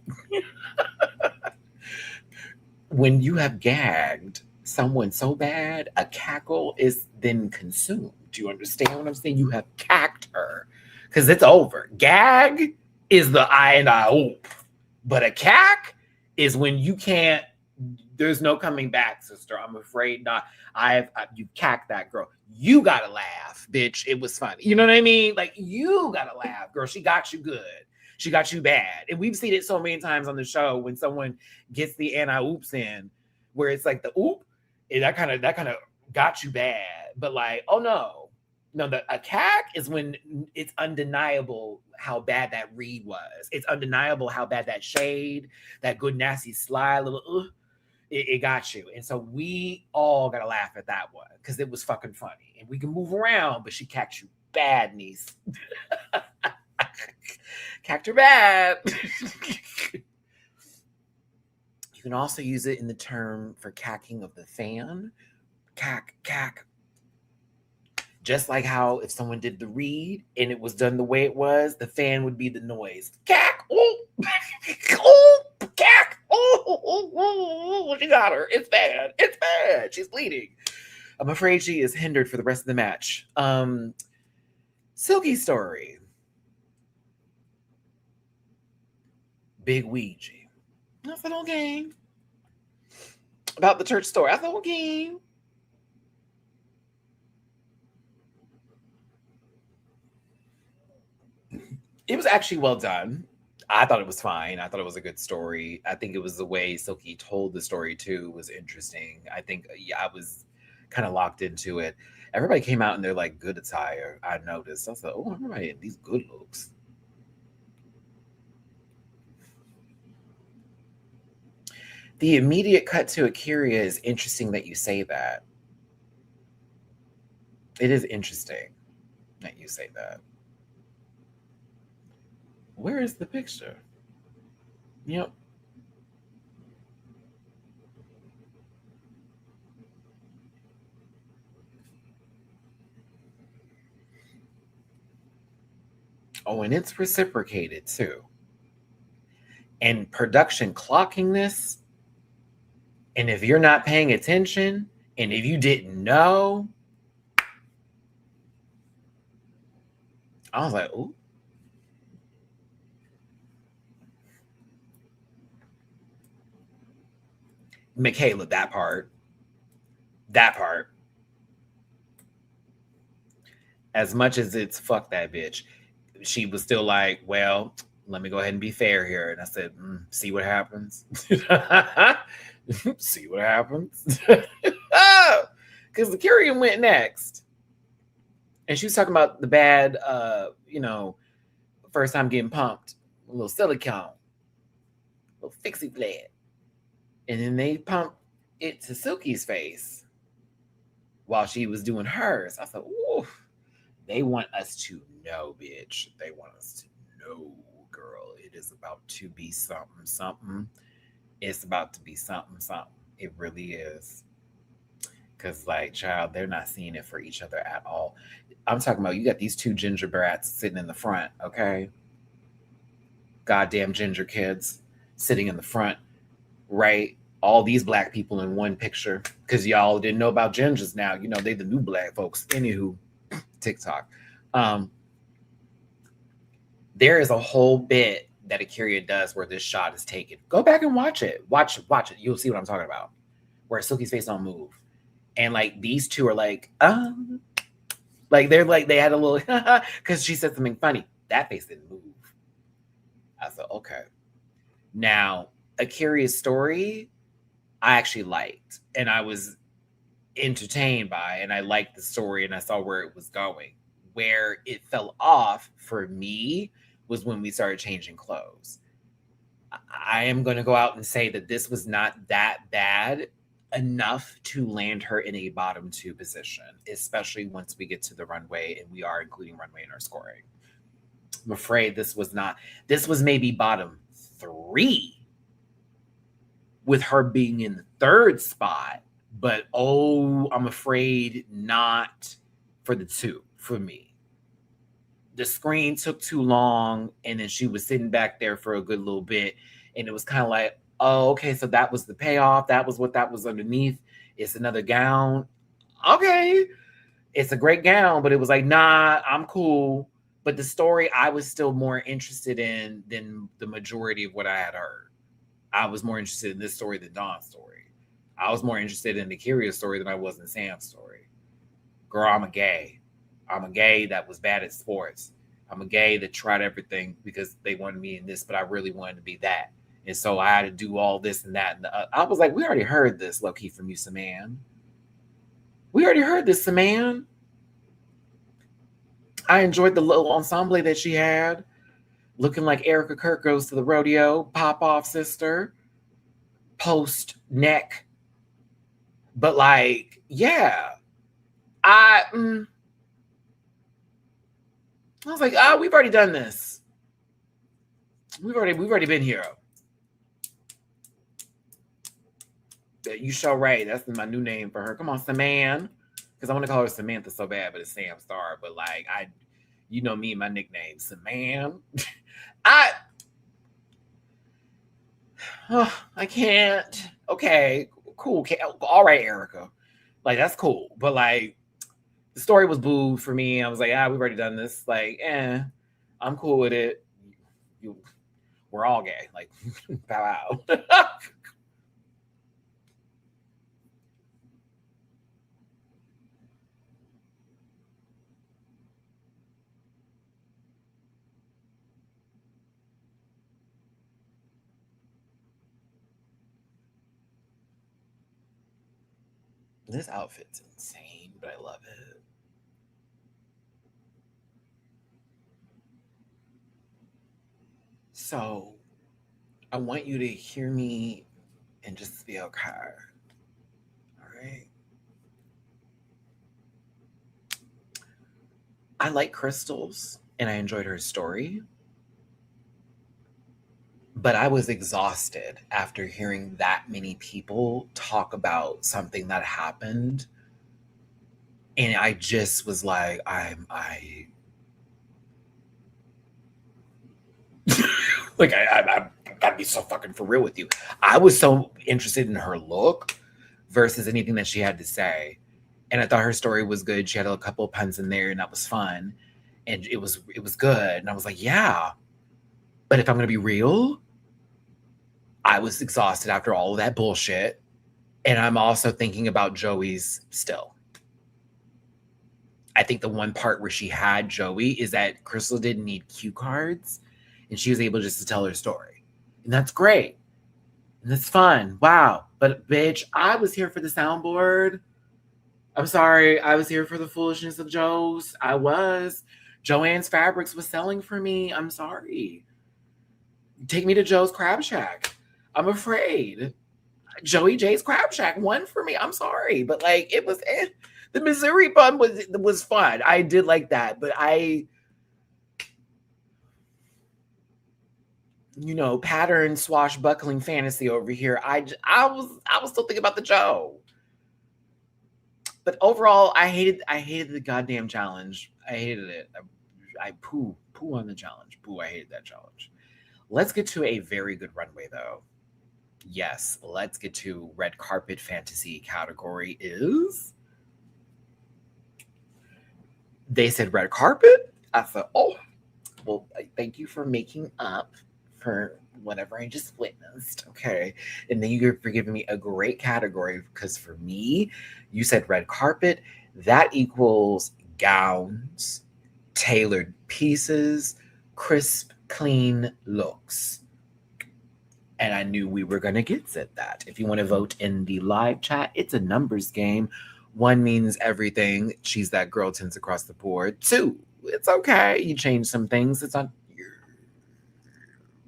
Speaker 1: When you have gagged someone so bad, a cackle is then consumed. Do you understand what I'm saying? You have cacked her because it's over. Gag is the I and I oop, but a cack is when you can't. There's no coming back, sister. I'm afraid not. You cacked that girl. You gotta laugh, bitch. It was funny. You know what I mean? Like, you gotta laugh, girl. She got you good. She got you bad. And we've seen it so many times on the show when someone gets the anti-oops in, where it's like the oop, and that kind of got you bad. But like, oh no. No, a cack is when it's undeniable how bad that read was. It's undeniable how bad that shade, that good nasty sly little it got you. And so we all gotta laugh at that one because it was fucking funny. And we can move around, but she cacked you bad, niece. Cacked her bad. You can also use it in the term for cacking of the fan. Cack, cack. Just like how if someone did the read and it was done the way it was, the fan would be the noise. Cack, oh, oh, cack, oh, she got her. It's bad. It's bad. She's bleeding. I'm afraid she is hindered for the rest of the match. Silky story. Big Ouija. I said, okay. About the church story. I said, okay. It was actually well done. I thought it was fine. I thought it was a good story. I think it was the way Silky told the story too was interesting. I think I was kind of locked into it. Everybody came out in their like good attire. I noticed. I was like, oh, everybody in these good looks. The immediate cut to Akira is interesting that you say that. It is interesting that you say that. Where is the picture? Yep. Oh, and it's reciprocated too. And production clocking this. And if you're not paying attention, and if you didn't know, I was like, ooh. Michaela, that part. As much as it's fuck that bitch, she was still like, well, let me go ahead and be fair here. And I said, see what happens. See what happens. Because the Kyrian went next. And she was talking about the bad, first time getting pumped. A little silicone. A little fixie flat. And then they pumped it to Silky's face while she was doing hers. I thought, ooh, they want us to know, bitch. They want us to know, girl. It is about to be something, something. It's about to be something, something. It really is. Because, like, child, they're not seeing it for each other at all. I'm talking about you got these two ginger brats sitting in the front, okay? Goddamn ginger kids sitting in the front, right? All these black people in one picture because y'all didn't know about gingers now. You know, they the new black folks. Anywho, TikTok. There is a whole bit that Akira does where this shot is taken. Go back and watch it. Watch it. You'll see what I'm talking about. Where Silky's face don't move. And like these two are like, like they're like they had a little because she said something funny. That face didn't move. I said, okay. Now, Akira's story, I actually liked. And entertained by, and I liked the story, and I saw where it was going. Where it fell off for me was when we started changing clothes. I am going to go out and say that this was not that bad enough to land her in a bottom 2 position, especially once we get to the runway, and we are including runway in our scoring. I'm afraid this was not, this was maybe bottom 3 with her being in the 3rd spot, but I'm afraid not for the 2 for me. The screen took too long, and then she was sitting back there for a good little bit, and it was kind of like, oh, okay, so that was the payoff. That was what that was underneath. It's another gown. Okay, it's a great gown, but it was like, nah, I'm cool. But the story I was still more interested in than the majority of what I had heard. I was more interested in this story than Dawn's story. I was more interested in Akira's story than I was in Sam's story. Girl, I'm a gay. I'm a gay that was bad at sports. I'm a gay that tried everything because they wanted me in this, but I really wanted to be that. And so I had to do all this and that. And I was like, we already heard this, low-key, from you, Saman. We already heard this, Saman. I enjoyed the little ensemble that she had. Looking like Erica Kirk goes to the rodeo. Pop off, sister. Post neck. But like, yeah. I was like, we've already done this. We've already been here. You show Ray. That's my new name for her. Come on, Saman. Because I want to call her Samantha so bad, but it's Sam Star. But like, you know me and my nickname, Saman. I can't. Okay, cool. All right, Erica. Like, that's cool. But like, the story was booed for me. I was like, we've already done this. Like, I'm cool with it. We're all gay. Like, bow out. This outfit's insane, but I love it. So, I want you to hear me and just be okay. All right? I like crystals, and I enjoyed her story. But I was exhausted after hearing that many people talk about something that happened. And I just was like, I like, I gotta be so fucking for real with you. I was so interested in her look versus anything that she had to say. And I thought her story was good. She had a couple of puns in there, and that was fun. And it was good. And I was like, yeah. But if I'm gonna be real, I was exhausted after all of that bullshit. And I'm also thinking about Joey's still. I think the one part where she had Joey is that Crystal didn't need cue cards, and she was able just to tell her story. And that's great. And that's fun. Wow. But bitch, I was here for the soundboard. I'm sorry. I was here for the foolishness of Joe's. I was. Joanne's Fabrics was selling for me. I'm sorry. Take me to Joe's Crab Shack. I'm afraid. Joey J's Crab Shack won for me. I'm sorry. But like, it was the Missouri bun was fun. I did like that. But pattern swashbuckling fantasy over here. I was still thinking about the Joe. But overall, I hated the goddamn challenge. I hated it. I poo on the challenge. I hated that challenge. Let's get to a very good runway though. Yes, let's get to red carpet fantasy category is. They said red carpet. I thought, oh, well, thank you for making up for whatever I just witnessed. Okay. And then you're for giving me a great category because for me, you said red carpet. That equals gowns, tailored pieces, crisp, clean looks. And I knew we were going to get at that. If you want to vote in the live chat, it's a numbers game. 1 means everything. She's that girl, tends across the board. 2, it's okay. You change some things. It's not your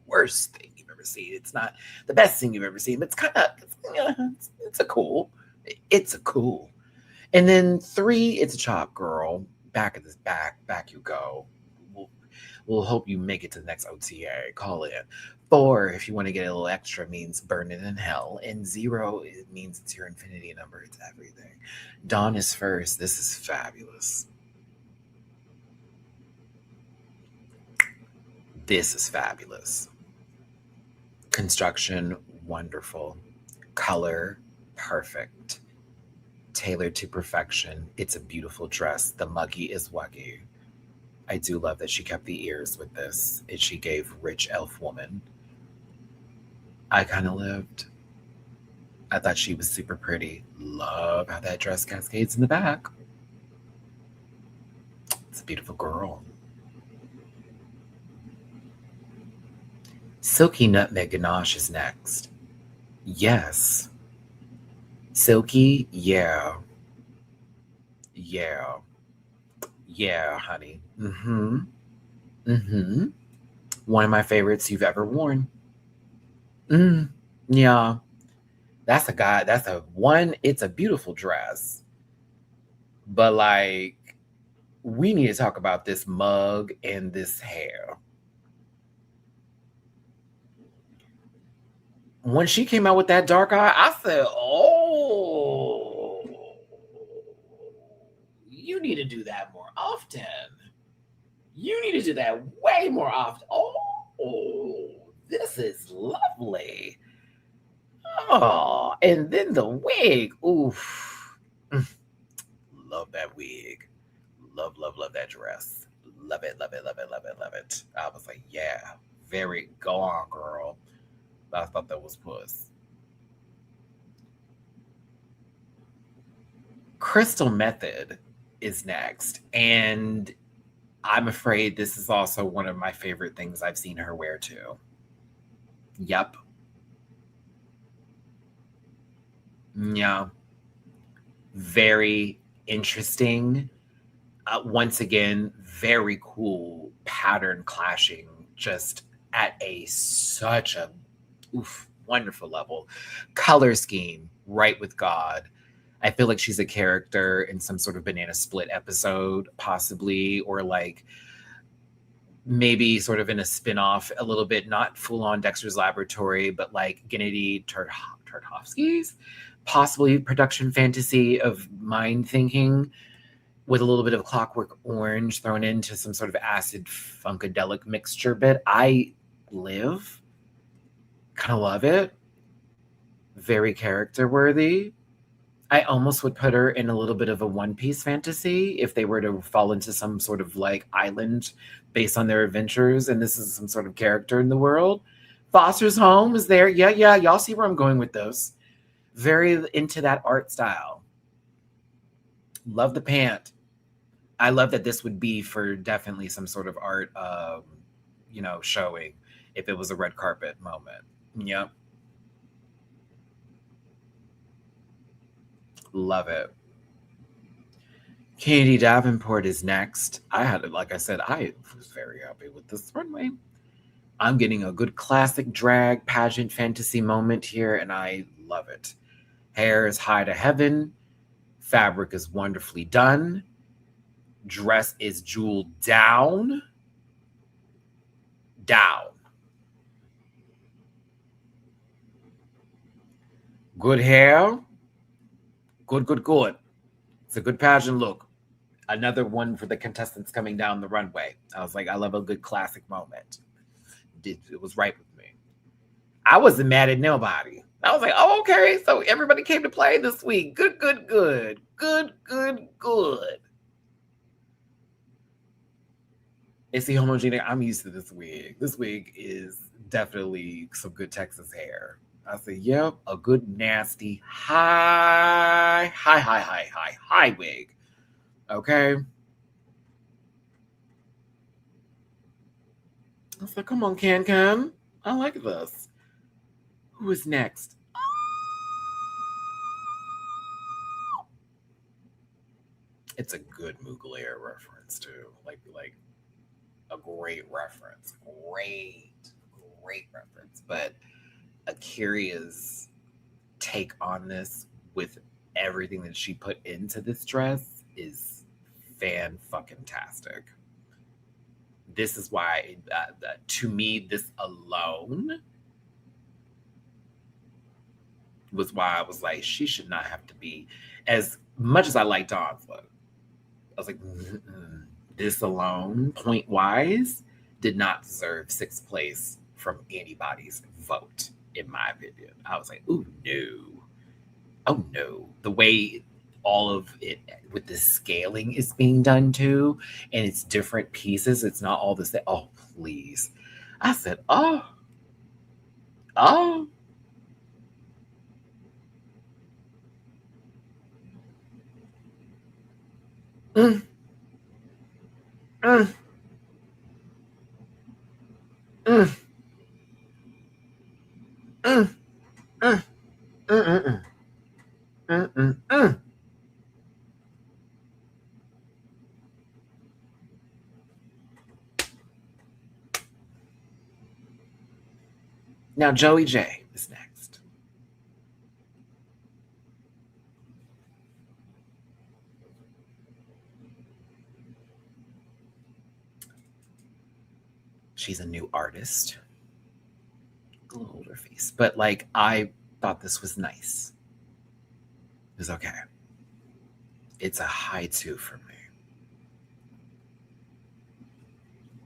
Speaker 1: worst thing you've ever seen. It's not the best thing you've ever seen, but it's kind of, it's a cool. It's a cool. And then 3, it's a chop, girl. Back of this back you go. We'll hope you make it to the next OTA. Call it. 4, if you want to get a little extra, means burning in hell. And 0, it means it's your infinity number. It's everything. Dawn is first. This is fabulous. This is fabulous. Construction, wonderful. Color, perfect. Tailored to perfection. It's a beautiful dress. The muggy is wuggy. I do love that she kept the ears with this, and she gave rich elf woman. I kind of lived. I thought she was super pretty. Love how that dress cascades in the back. It's a beautiful girl. Silky Nutmeg Ganache is next. Yes. Silky, yeah. Yeah. Yeah, honey. Mm-hmm. Mm-hmm. One of my favorites you've ever worn. Yeah. That's a one, it's a beautiful dress. But like, we need to talk about this mug and this hair. When she came out with that dark eye, I said, oh, you need to do that more often. You need to do that way more often. Oh, this is lovely. Oh, and then the wig. Oof. Love that wig. Love, love, love that dress. Love it, love it, love it, love it, love it. I was like, yeah, very go on, girl. I thought that was puss. Crystal Method is next. And I'm afraid this is also one of my favorite things I've seen her wear too. Yep. Yeah. Very interesting. Once again, very cool pattern clashing, just at such a wonderful level. Color scheme, right with God. I feel like she's a character in some sort of Banana Split episode, possibly, or like maybe sort of in a spin-off a little bit, not full on Dexter's Laboratory, but like Gennady Tartakovsky's possibly production fantasy of mind thinking with a little bit of Clockwork Orange thrown into some sort of acid funkadelic mixture bit. I live. Kind of love it. Very character worthy. I almost would put her in a little bit of a One Piece fantasy if they were to fall into some sort of like island based on their adventures, and this is some sort of character in the world. Foster's Home is there. Yeah. Y'all see where I'm going with those. Very into that art style. Love the pant. I love that this would be for definitely some sort of art, showing if it was a red carpet moment. Yep. Love it. Katie Davenport is next. Like I said, I was very happy with this runway. I'm getting a good classic drag pageant fantasy moment here, and I love it. Hair is high to heaven. Fabric is wonderfully done. Dress is jeweled down. Down. Good hair. Good. It's a good pageant look. Another one for the contestants coming down the runway. I was like, I love a good classic moment. It was right with me. I wasn't mad at nobody. I was like, oh, okay. So everybody came to play this week. Good. It's the homogeneous. I'm used to this wig. This wig is definitely some good Texas hair. I said, yep, a good nasty high wig. Okay. I was like, come on, Can. I like this. Who is next? It's a good Mugler reference too. Like a great reference. Great reference. But Akira's take on this with everything that she put into this dress is fan fucking tastic. This is why, to me, this alone was why I was like, she should not have to be. As much as I like Dawn's look, I was like, this alone, point wise, did not deserve sixth place from anybody's vote, in my opinion. I was like, ooh, no. Oh, no. The way all of it with the scaling is being done too, and it's different pieces. It's not all the same. Oh, please. I said, oh. Mm, mm, mm, mm, mm, mm, mm, mm, mm, mm. Now, Joey J is next. She's a new artist, a little older face, but like I thought this was nice. It was okay. It's a high two for me.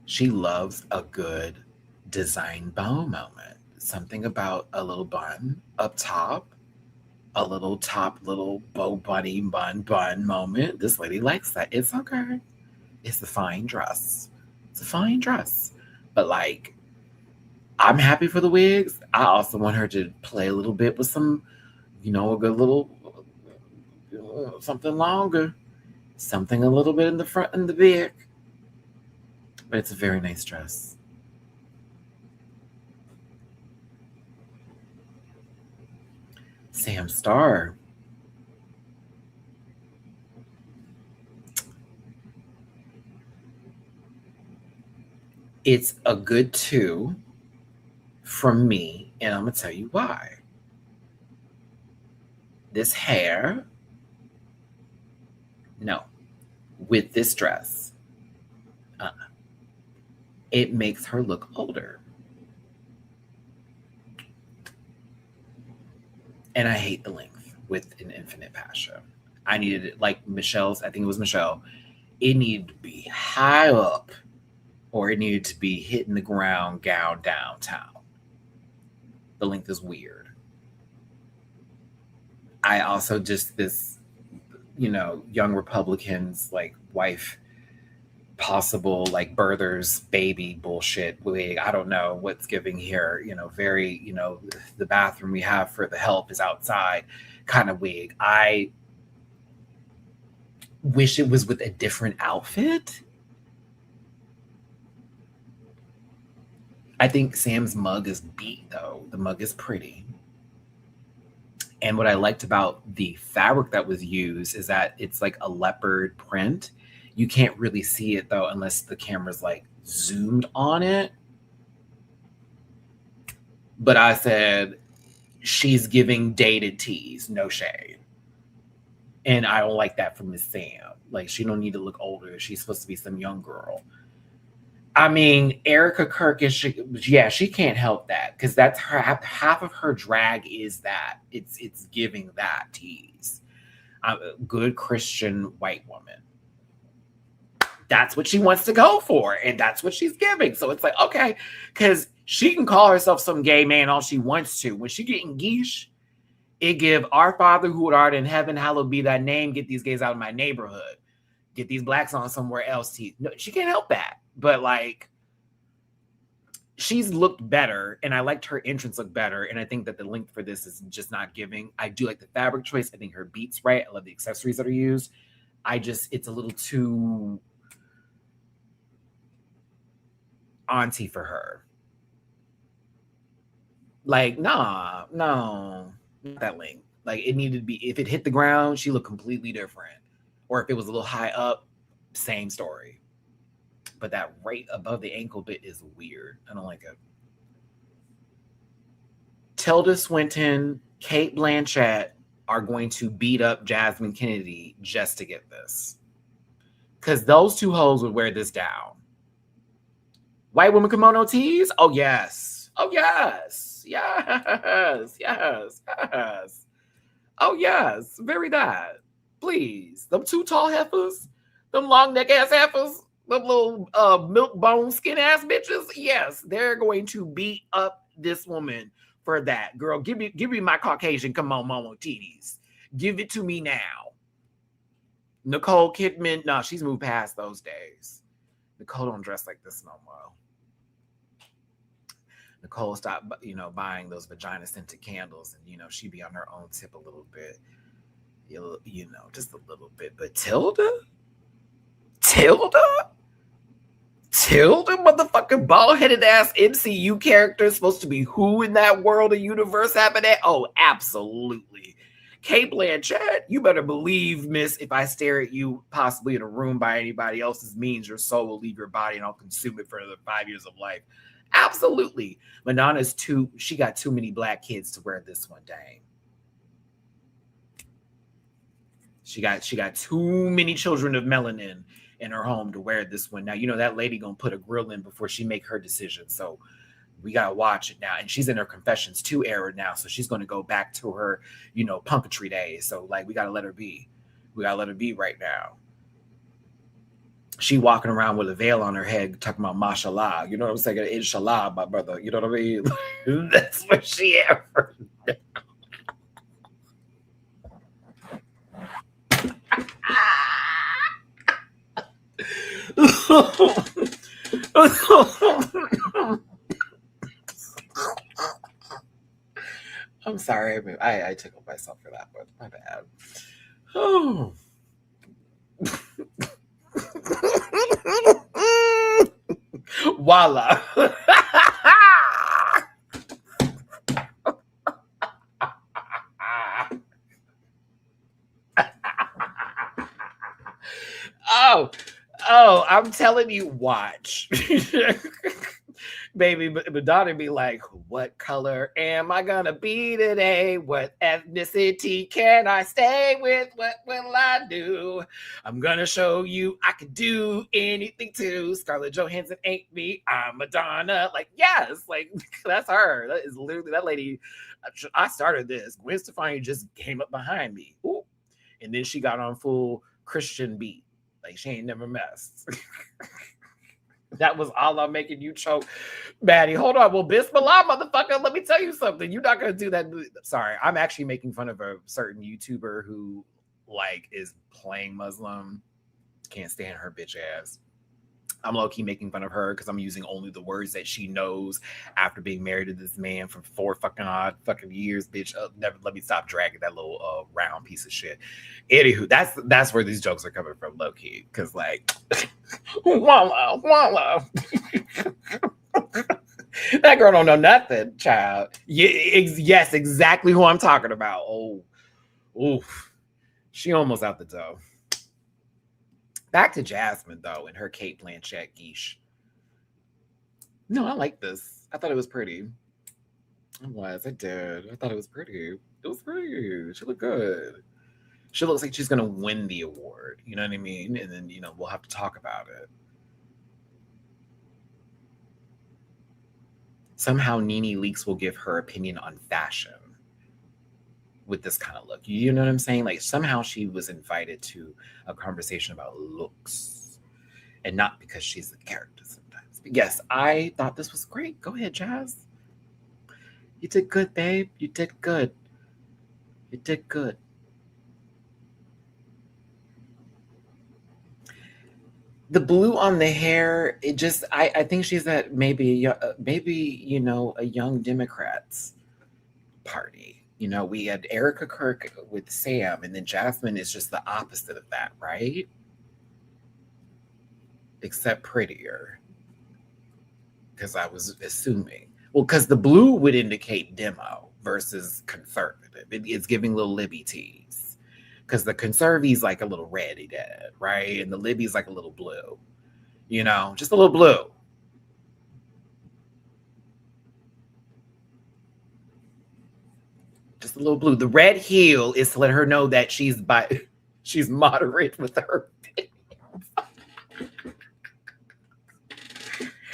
Speaker 1: She loves a good design bow moment. Something about a little bun up top, a little top, little bow bunny bun moment. This lady likes that. It's okay. It's a fine dress. It's a fine dress. But like, I'm happy for the wigs. I also want her to play a little bit with some, a good little something longer, something a little bit in the front and the back. But it's a very nice dress. Sam Star. It's a good two from me, and I'm gonna tell you why. This hair, no, with this dress, uh, it makes her look older. And I hate the length with an infinite passion. I needed it like Michelle's, I think it was Michelle. It needed to be high up or it needed to be hitting the ground gown downtown. The length is weird. I also just this, young Republicans like wife possible like birthers baby bullshit wig. I don't know what's giving here, very, the bathroom we have for the help is outside kind of wig. I wish it was with a different outfit. I think Sam's mug is beat though. The mug is pretty. And what I liked about the fabric that was used is that it's like a leopard print. You can't really see it though unless the camera's like zoomed on it. But I said, she's giving dated tease, no shade. And I don't like that from Miss Sam. Like, she don't need to look older. She's supposed to be some young girl. I mean, Erica Kirk is, she can't help that because that's her, half of her drag is that. It's giving that tease. A good Christian white woman. That's what she wants to go for, and that's what she's giving. So it's like, okay, because she can call herself some gay man all she wants to. When she getting geesh, it give our Father who art in heaven, hallowed be thy name. Get these gays out of my neighborhood. Get these blacks on somewhere else. No, she can't help that. But like, she's looked better, and I liked her entrance look better. And I think that the length for this is just not giving. I do like the fabric choice. I think her beats right. I love the accessories that are used. It's a little too auntie for her. Like, nah, no, not that length. Like, it needed to be, if it hit the ground, she looked completely different. Or if it was a little high up, same story. But that right above the ankle bit is weird. I don't like it. Tilda Swinton, Cate Blanchett are going to beat up Jasmine Kennedy just to get this. Because those two hoes would wear this down. White woman kimono tees? Oh, yes. Oh, yes. Yes. Yes. Yes. Oh, yes. Very that. Please. Them two tall heifers, them long neck ass heifers, them little milk bone skin ass bitches. Yes, they're going to beat up this woman for that. Girl, give me my Caucasian kimono titties. Give it to me now. Nicole Kidman, no, she's moved past those days. Nicole don't dress like this no more. Nicole stopped, buying those vagina scented candles, and she be on her own tip a little bit, just a little bit. But Tilda, motherfucking bald-headed ass MCU character, supposed to be who in that world or universe happening? Oh, absolutely. Cate Blanchett, you better believe, miss, if I stare at you possibly in a room by anybody else's means, your soul will leave your body and I'll consume it for another 5 years of life. Absolutely. Madonna's she got too many black kids to wear this one, dang. She got too many children of melanin in her home to wear this one. Now, that lady gonna put a grill in before she make her decision. So we gotta watch it now. And she's in her Confessions 2 era now. So she's gonna go back to her, punketry days. So we gotta let her be. We gotta let her be right now. She walking around with a veil on her head talking about mashallah. You know what I'm saying? Inshallah, my brother. You know what I mean? That's what she ever did. I'm sorry. I tickled myself for that one. My bad. Oh. Voila. Oh, I'm telling you, watch. Baby, Madonna be like, what color am I gonna be today? What ethnicity can I stay with? What will I do? I'm gonna show you I can do anything too. Scarlett Johansson ain't me. I'm Madonna. Yes, that's her. That is literally that lady. I started this. Gwen Stefani just came up behind me. Ooh. And then she got on full Christian beat. She ain't never messed. That was all I'm making you choke. Maddie, hold on. Well, Bismillah, motherfucker, let me tell you something. You're not going to do that. Sorry, I'm actually making fun of a certain YouTuber who, is playing Muslim. Can't stand her bitch ass. I'm low-key making fun of her because I'm using only the words that she knows after being married to this man for 4 fucking years, bitch. Never let me stop dragging that little round piece of shit. Anywho, that's where these jokes are coming from, low-key. Because walla. That girl don't know nothing, child. Yes, exactly who I'm talking about. Oh, oof. She almost out the door. Back to Jasmine, though, and her Cate Blanchett geesh. No, I like this. I thought it was pretty. I did. I thought it was pretty. It was pretty. She looked good. She looks like she's going to win the award. You know what I mean? And then, we'll have to talk about it. Somehow Nene Leakes will give her opinion on fashion with this kind of look. You know what I'm saying? Somehow she was invited to a conversation about looks and not because she's the character sometimes. But yes, I thought this was great. Go ahead, Jazz. You did good, babe. You did good. You did good. The blue on the hair, it just, I think she's at maybe a young Democrats party. We had Erica Kirk with Sam, and then Jasmine is just the opposite of that, right? Except prettier. Because I was assuming. Well, because the blue would indicate demo versus conservative. It's giving little Libby tease. because the conservy's like a little reddy dead, right? And the Libby's like a little blue, you know, just a little blue. Just a little blue. The red heel is to let her know that she's moderate with her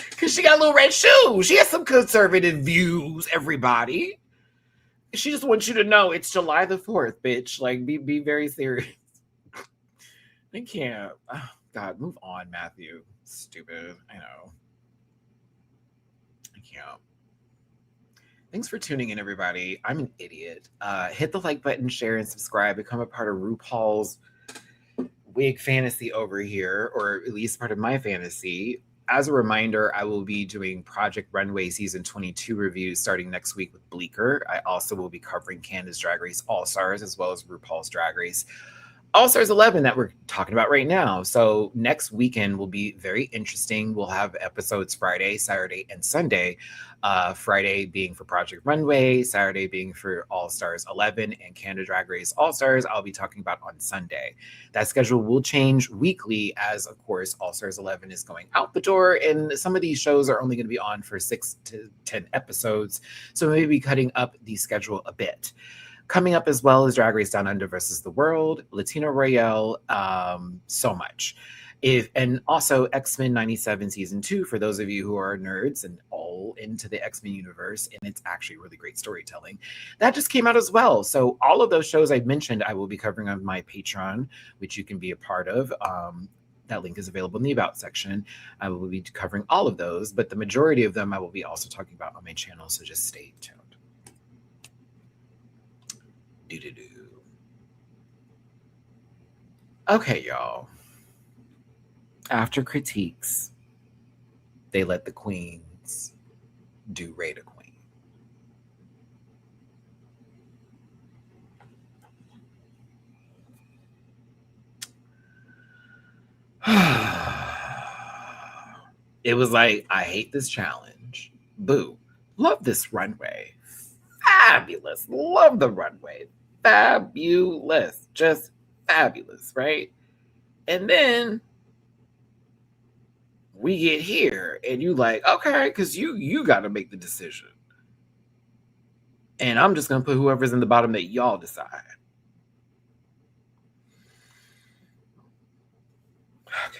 Speaker 1: because she got a little red shoe. She has some conservative views, everybody. She just wants you to know it's July the 4th, bitch. Like, be very serious. I can't. Oh, God, move on, Matthew. Stupid. I know. I can't. Thanks for tuning in, everybody. I'm an idiot. Hit the like button, share, and subscribe. Become a part of RuPaul's wig fantasy over here, or at least part of my fantasy. As a reminder, I will be doing Project Runway Season 22 reviews starting next week with Bleecker. I also will be covering Canada's Drag Race All-Stars as well as RuPaul's Drag Race All-Stars 11 that we're talking about right now. So next weekend will be very interesting. We'll have episodes Friday, Saturday, and Sunday. Friday being for Project Runway, Saturday being for All-Stars 11, and Canada Drag Race All-Stars I'll be talking about on Sunday. That schedule will change weekly as, of course, All-Stars 11 is going out the door, and some of these shows are only going to be on for 6 to 10 episodes, so maybe cutting up the schedule a bit. Coming up as well is Drag Race Down Under versus the World, Latino Royale, so much. And also X-Men 97 Season 2 for those of you who are nerds and all into the X-Men universe, and it's actually really great storytelling. That just came out as well. So all of those shows I mentioned I will be covering on my Patreon, which you can be a part of. That link is available in the About section. I will be covering all of those, but the majority of them I will be also talking about on my channel, so just stay tuned. Okay, y'all. After critiques, they let the queens do Rate a Queen. It was like, I hate this challenge. Boo. Love this runway. Fabulous. Love the runway. Fabulous. Just fabulous, right? And then we get here and you like, okay, because you got to make the decision. And I'm just going to put whoever's in the bottom that y'all decide. Okay.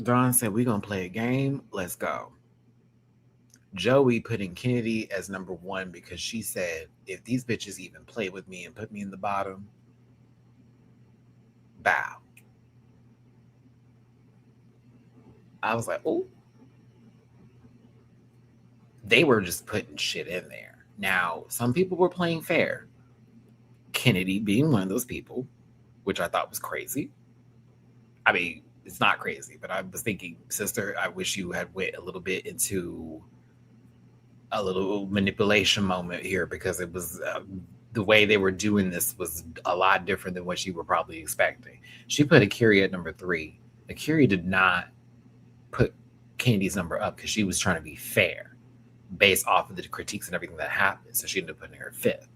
Speaker 1: Dawn said, we're going to play a game. Let's go. Joey putting Kennedy as number 1 because she said, if these bitches even play with me and put me in the bottom, bow. I was like, oh. They were just putting shit in there. Now, some people were playing fair. Kennedy being one of those people, which I thought was crazy. I mean, it's not crazy, but I was thinking, sister, I wish you had went a little bit into a little manipulation moment here, because it was the way they were doing this was a lot different than what you were probably expecting. She put Akira at number 3. Akira did not put Candy's number up because she was trying to be fair based off of the critiques and everything that happened. So she ended up putting her 5th.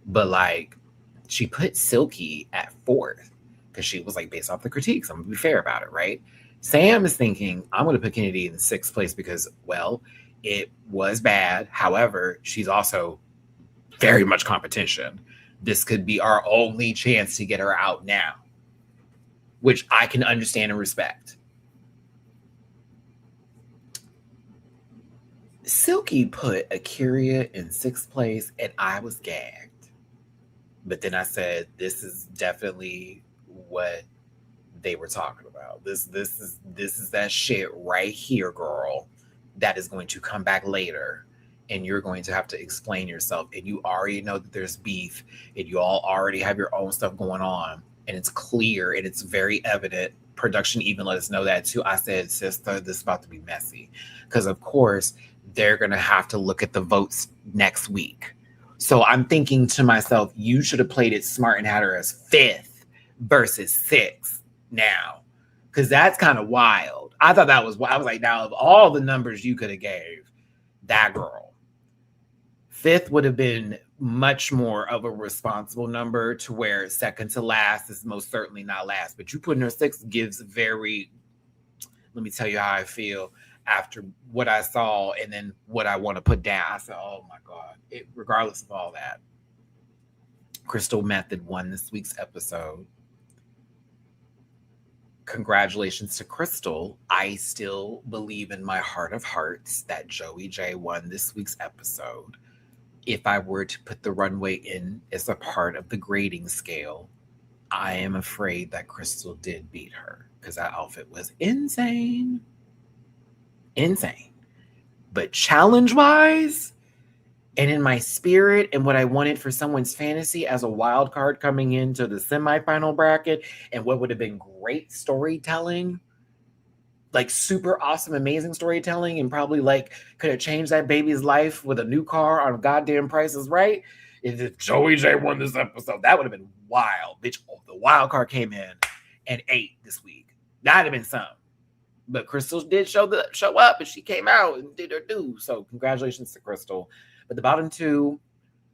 Speaker 1: But like, she put Silky at 4th because she was like, based off the critiques, I'm gonna be fair about it, right? Sam is thinking, I'm gonna put Kennedy in the 6th place because, well, it was bad. However, she's also very much competition. This could be our only chance to get her out now, which I can understand and respect. Silky put Akira in 6th place, and I was gagged. But then I said, this is definitely what they were talking about. This is that shit right here, girl, that is going to come back later, and you're going to have to explain yourself, and you already know that there's beef, and you all already have your own stuff going on, and it's clear and it's very evident. Production even let us know that too. I said, sister, this is about to be messy, because of course they're going to have to look at the votes next week. So I'm thinking to myself, you should have played it smart and had her as 5th versus 6th now, because that's kind of wild. I thought that was, I was like, now of all the numbers you could have gave, that girl. Fifth would have been much more of a responsible number, to where second to last is most certainly not last. But you putting her sixth gives very, let me tell you how I feel after what I saw and then what I want to put down. I said, oh my God, regardless of all that, Crystal Method won this week's episode. Congratulations to Crystal. I still believe in my heart of hearts that Joey J won this week's episode. If I were to put the runway in as a part of the grading scale, I am afraid that Crystal did beat her, because that outfit was insane. Insane. But challenge-wise, and in my spirit, and what I wanted for someone's fantasy as a wild card coming into the semifinal bracket, and what would have been great storytelling, like super awesome, amazing storytelling, and probably like could have changed that baby's life with a new car on goddamn Price is Right. If Joey J won this episode, that would have been wild. Bitch, the wild card came in and ate this week. That'd have been something. But Crystal did show up, and she came out and did her due. So congratulations to Crystal. But the bottom two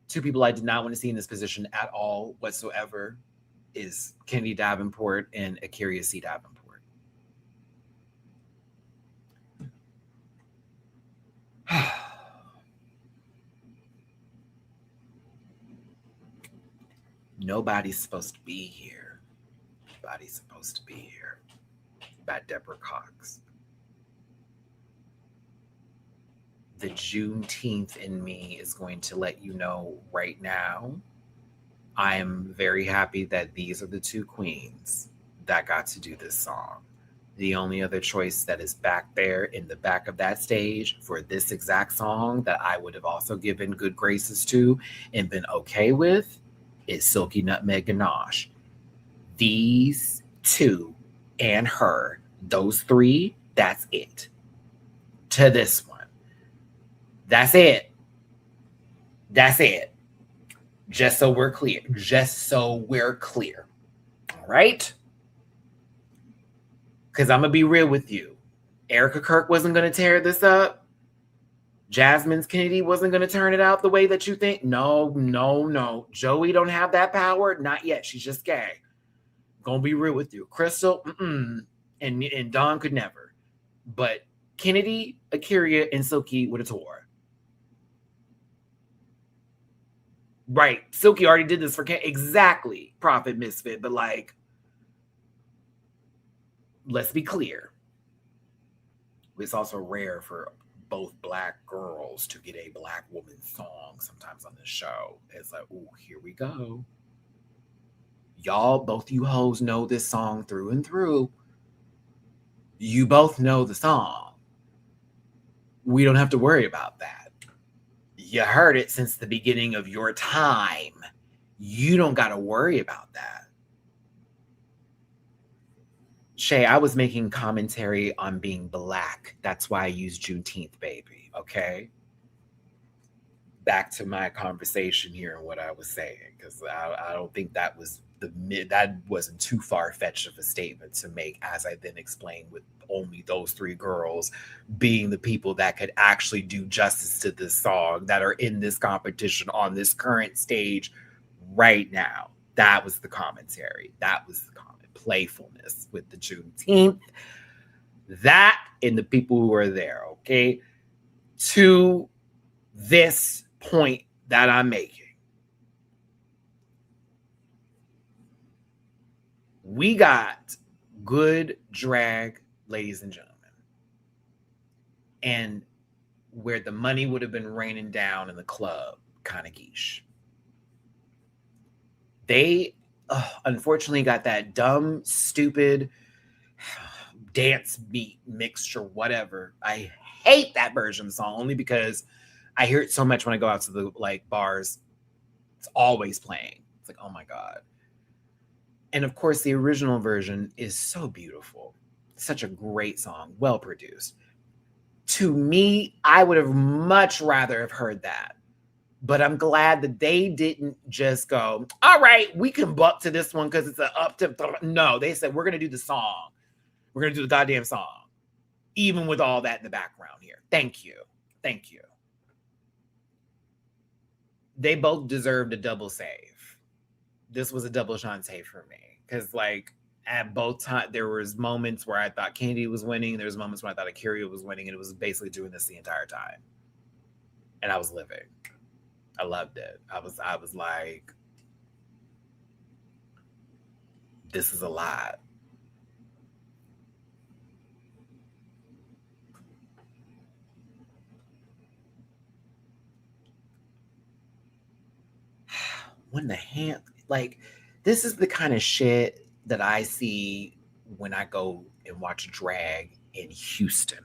Speaker 1: people I did not want to see in this position at all whatsoever is Kennedy Davenport and Akira C. Davenport. Nobody's supposed to be here. Nobody's supposed to be here. By Deborah Cox. The Juneteenth in me is going to let you know right now, I am very happy that these are the two queens that got to do this song. The only other choice that is back there in the back of that stage for this exact song that I would have also given good graces to and been okay with is Silky Nutmeg Ganache. These two and her, those three, that's it. To this one. That's it. That's it. Just so we're clear. Just so we're clear. All right? Because I'm going to be real with you. Erica Kirk wasn't going to tear this up. Jasmine's Kennedy wasn't going to turn it out the way that you think. No. Joey don't have that power. Not yet. She's just gay. Gonna be real with you. Crystal, and Dawn could never. But Kennedy, Akira, and Silky would have tore. Right. Silky already did this for exactly Prophet Misfit, but like, let's be clear. It's also rare for both Black girls to get a Black woman song sometimes on the show. It's like, oh, here we go. Y'all, both you hoes know this song through and through. You both know the song. We don't have to worry about that. You heard it since the beginning of your time. You don't got to worry about that. Shay, I was making commentary on being Black. That's why I used Juneteenth, baby. Okay? Back to my conversation here and what I was saying, because I don't think that was that wasn't too far-fetched of a statement to make, as I then explained, with only those three girls being the people that could actually do justice to this song, that are in this competition on this current stage right now. That was the commentary. That was the playfulness with the Juneteenth. That and the people who are there, okay? To this point that I'm making. We got good drag, ladies and gentlemen. And where the money would have been raining down in the club, kind of geesh. They unfortunately got that dumb, stupid dance beat mixture, whatever. I hate that version of the song only because I hear it so much when I go out to the like bars. It's always playing. It's like, oh my God. And of course, the original version is so beautiful. Such a great song, well produced. To me, I would have much rather have heard that. But I'm glad that they didn't just go, all right, we can buck to this one because it's an up to. No, they said, we're going to do the song. We're going to do the goddamn song. even with all that in the background here. Thank you. Thank you. They both deserved a double save. This was a double Shantae for me. Because, like, at both times, there was moments where I thought Candy was winning. There was moments when I thought Akira was winning. And it was basically doing this the entire time. And I was living. I loved it. I was like, this is a lot. When the hand, like, this is the kind of shit that I see when I go and watch drag in Houston.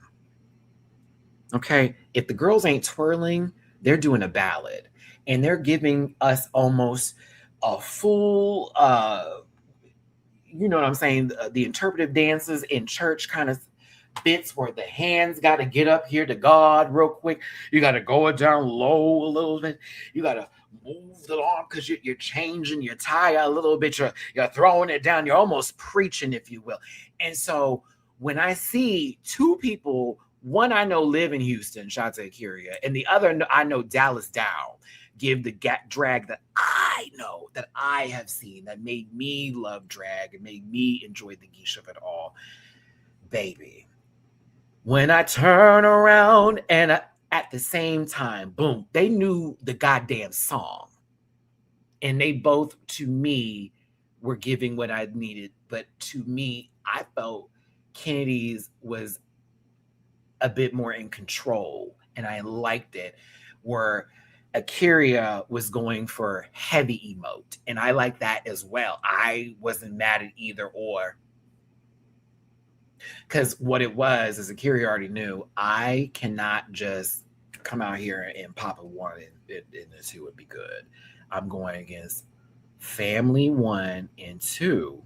Speaker 1: Okay, if the girls ain't twirling, they're doing a ballad, and they're giving us almost a full, you know what I'm saying, the interpretive dances in church kind of bits where the hands got to get up here to God real quick. You got to go it down low a little bit. You got to move the arm because you're changing your tie a little bit. You're throwing it down. You're almost preaching, if you will. And so when I see two people, one I know live in Houston, Shante Curia, and the other I know Dallas Down, give the drag that I know, that I have seen, that made me love drag and made me enjoy the geesh of it all. Baby, when I turn around and at the same time, boom, they knew the goddamn song. And they both, to me, were giving what I needed. But to me, I felt Kennedy's was a bit more in control. And I liked it. Where Akira was going for heavy emote. And I like that as well. I wasn't mad at either or. Because what it was, as Akira already knew, I cannot just come out here and pop a one and the two would be good. I'm going against family 1 and 2.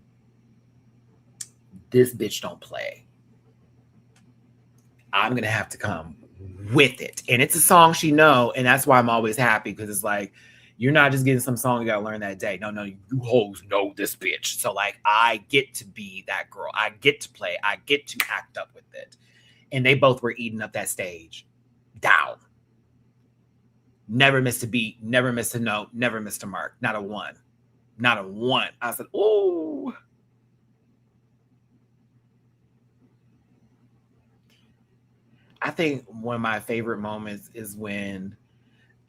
Speaker 1: This bitch don't play. I'm going to have to come with it. And it's a song she know, and that's why I'm always happy, because it's like, you're not just getting some song you got to learn that day. No, you hoes know this bitch. So, like, I get to be that girl. I get to play. I get to act up with it. And they both were eating up that stage. Down. Never missed a beat. Never missed a note. Never missed a mark. Not a one. Not a one. I said, ooh. I think one of my favorite moments is when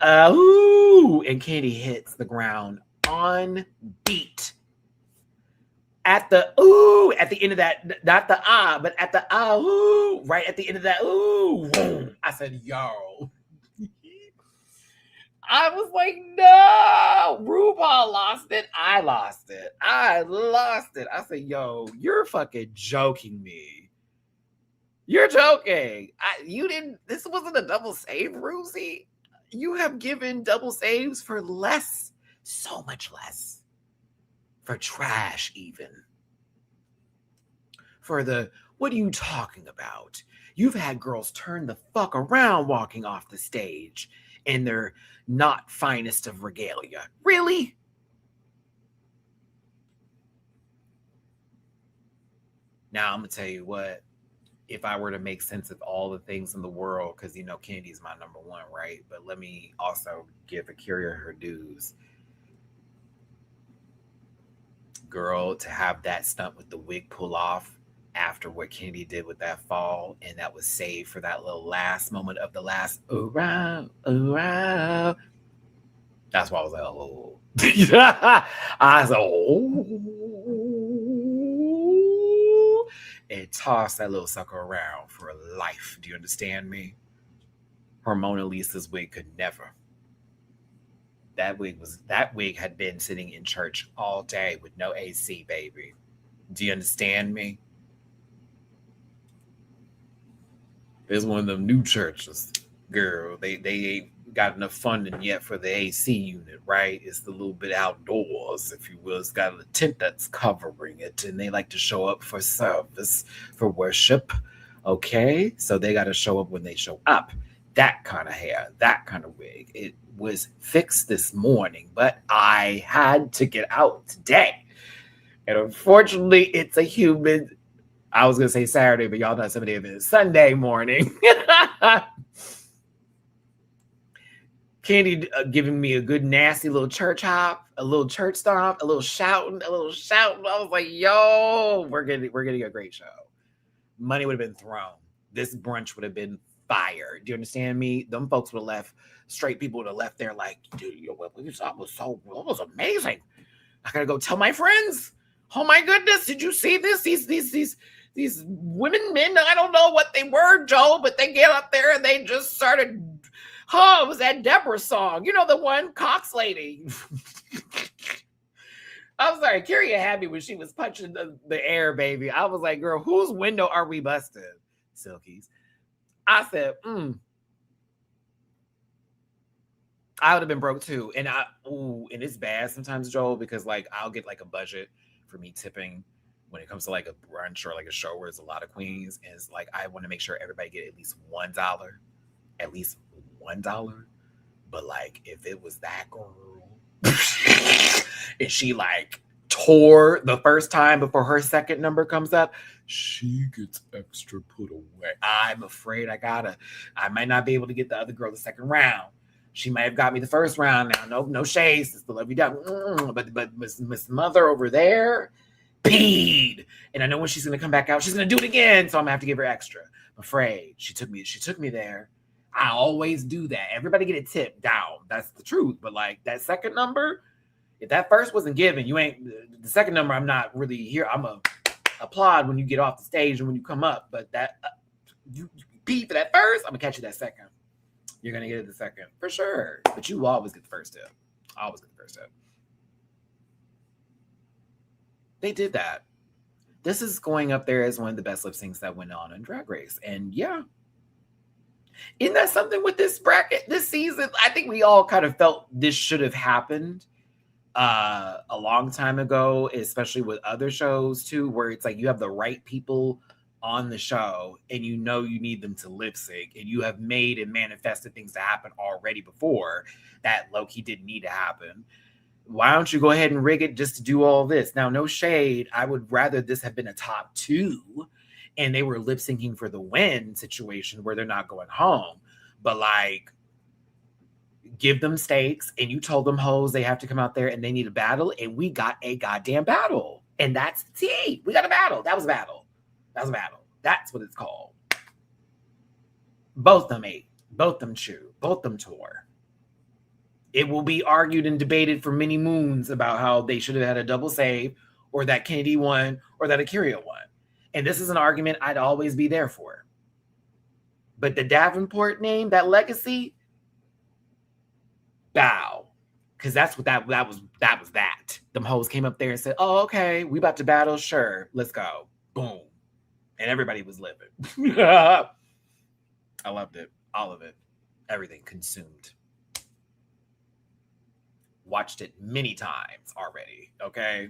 Speaker 1: ooh, and Candy hits the ground on beat. At the ooh, at the end of that, not the but at the ooh, right at the end of that ooh, boom. I said, yo. I was like, no, RuPaul lost it. I lost it. I said, yo, you're fucking joking me. You're joking. You didn't, this wasn't a double save, Ruzy. You have given double saves for less, so much less. For trash, even. For the, what are you talking about? You've had girls turn the fuck around walking off the stage in their not finest of regalia. Really? Now, I'm going to tell you what. If I were to make sense of all the things in the world, because, you know, Candy's my number one, right? But let me also give Akira her dues. Girl, to have that stunt with the wig pull off after what Candy did with that fall, and that was saved for that little last moment of the last ooh-row, ooh-row. That's why I was like, oh. I was like, oh. And toss that little sucker around for life. Do you understand me? Her Mona Lisa's wig could never. That wig had been sitting in church all day with no AC, baby. Do you understand me? There's one of them new churches, girl. They ain't got enough funding yet for the AC unit, right? It's the little bit outdoors, if you will. It's got a tent that's covering it, and they like to show up for service, for worship. Okay, so they got to show up when they show up. That kind of hair, that kind of wig. It was fixed this morning, but I had to get out today. And unfortunately, it's a humid I was gonna say Saturday, but y'all know some of it is Sunday morning. Candy giving me a good nasty little church hop, a little church stomp, a little shouting. I was like, yo, we're getting a great show. Money would have been thrown. This brunch would have been fire. Do you understand me? Them folks would have left. Straight people would have left there like, dude, what you saw was amazing. I gotta go tell my friends. Oh my goodness, did you see this? These women, men, I don't know what they were, Joe, but they get up there and they just started. Oh, it was that Deborah song. You know, the one, Cox Lady. I'm sorry, Kyria had me when she was punching the air, baby. I was like, girl, whose window are we busting? Silkies. I said, I would have been broke too. And and it's bad sometimes, Joel, because like I'll get like a budget for me tipping when it comes to like a brunch or like a show where there's a lot of queens. And it's like I want to make sure everybody get at least $1. At least $1. But like if it was that girl and she like tore the first time before her second number comes up, she gets extra put away. I'm afraid I might not be able to get the other girl the second round. She might have got me the first round now. No shade, sister, love you down. But Miss Mother over there, peed. And I know when she's gonna come back out, she's gonna do it again. So I'm gonna have to give her extra. I'm afraid. She took me there. I always do that. Everybody get a tip down. That's the truth. But like that second number, if that first wasn't given, you ain't the second number. I'm not really here. I'm a applaud when you get off the stage and when you come up. But that you pee for that first, I'm gonna catch you that second. You're gonna get it the second for sure. But you always get the first tip. Always get the first tip. They did that. This is going up there as one of the best lip syncs that went on in Drag Race. And yeah. Isn't that something with this bracket this season? I think we all kind of felt this should have happened a long time ago, especially with other shows too, where it's like you have the right people on the show and you know you need them to lip sync and you have made and manifested things to happen already before that low-key didn't need to happen. Why don't you go ahead and rig it just to do all this? Now, no shade. I would rather this have been a top 2 and they were lip syncing for the win situation where they're not going home. But like, give them stakes and you told them hoes they have to come out there and they need a battle. And we got a goddamn battle. And that's T. We got a battle. That was a battle. That's what it's called. Both them ate. Both them chew. Both them tore. It will be argued and debated for many moons about how they should have had a double save or that Kennedy won or that Akira won. And this is an argument I'd always be there for. But the Davenport name, that legacy, bow. Because that's what that was that. Them hoes came up there and said, oh, okay, we about to battle. Sure, let's go. Boom. And everybody was living. I loved it. All of it. Everything consumed. Watched it many times already, okay?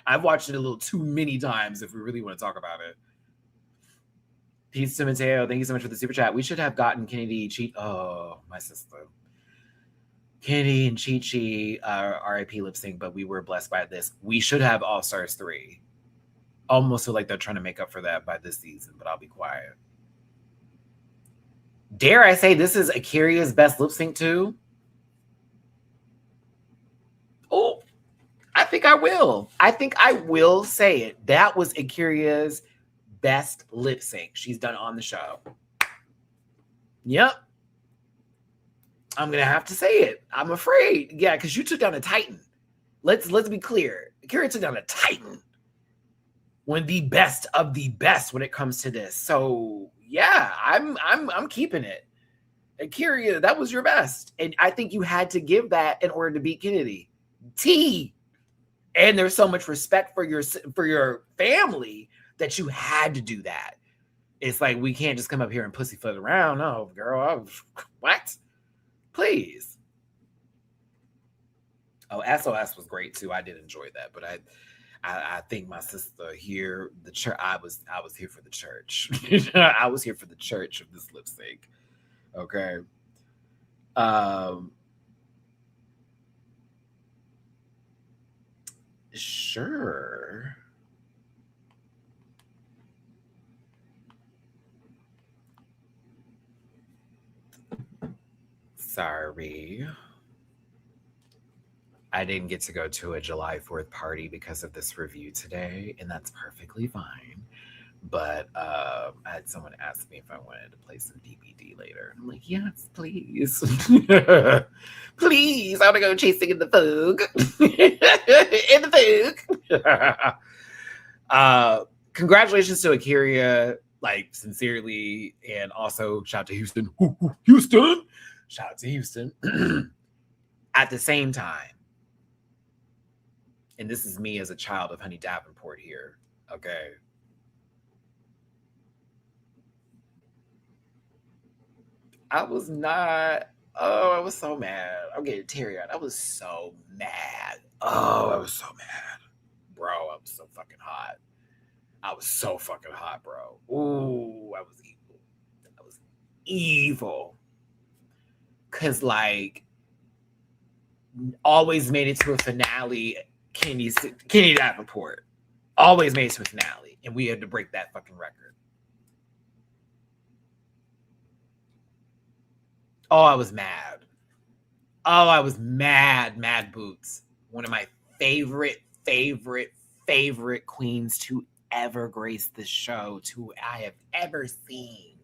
Speaker 1: I've watched it a little too many times if we really want to talk about it. Peace to Mateo. Thank you so much for the super chat. We should have gotten Kennedy Cheat. Oh, my sister. Kennedy and Chi-Chi RIP lip sync, but we were blessed by this. We should have All Stars 3. Almost feel like they're trying to make up for that by this season, but I'll be quiet. Dare I say this is Akira's best lip sync too? Oh, I think I will. I think I will say it. That was Akira's best lip sync she's done on the show. Yep. I'm gonna have to say it. I'm afraid. Yeah, because you took down a Titan. Let's be clear. Akira took down a Titan. One of the best of the best when it comes to this. So yeah, I'm keeping it. Akira, that was your best. And I think you had to give that in order to beat Kennedy. T. And there's so much respect for your family that you had to do that. It's like we can't just come up here and pussyfoot around. No, girl, what? Please. Oh, SOS was great too. I did enjoy that, but I think my sister here, the church. I was here for the church. I was here for the church of this lip sync. Okay. Sure. Sorry. I didn't get to go to a July 4th party because of this review today, and that's perfectly fine. But I had someone ask me if I wanted to play some DVD later. I'm like, yes, please. Please, I want to go chasing in the fog. In the fog. Congratulations to Akiria, like, sincerely. And also, shout out to Houston. Houston! Shout out to Houston. At the same time, and this is me as a child of Honey Davenport here, okay? I was not. Oh, I was so mad. I'm getting teary-eyed. I was so mad. Oh, I was so mad. Bro, I was so fucking hot. I was so fucking hot, bro. Ooh, I was evil. I was evil. Because, like, always made it to a finale. Kenny Davenport. Always made it to a finale. And we had to break that fucking record. Oh, I was mad. Oh, I was mad. Mad Boots. One of my favorite queens to ever grace the show, to I have ever seen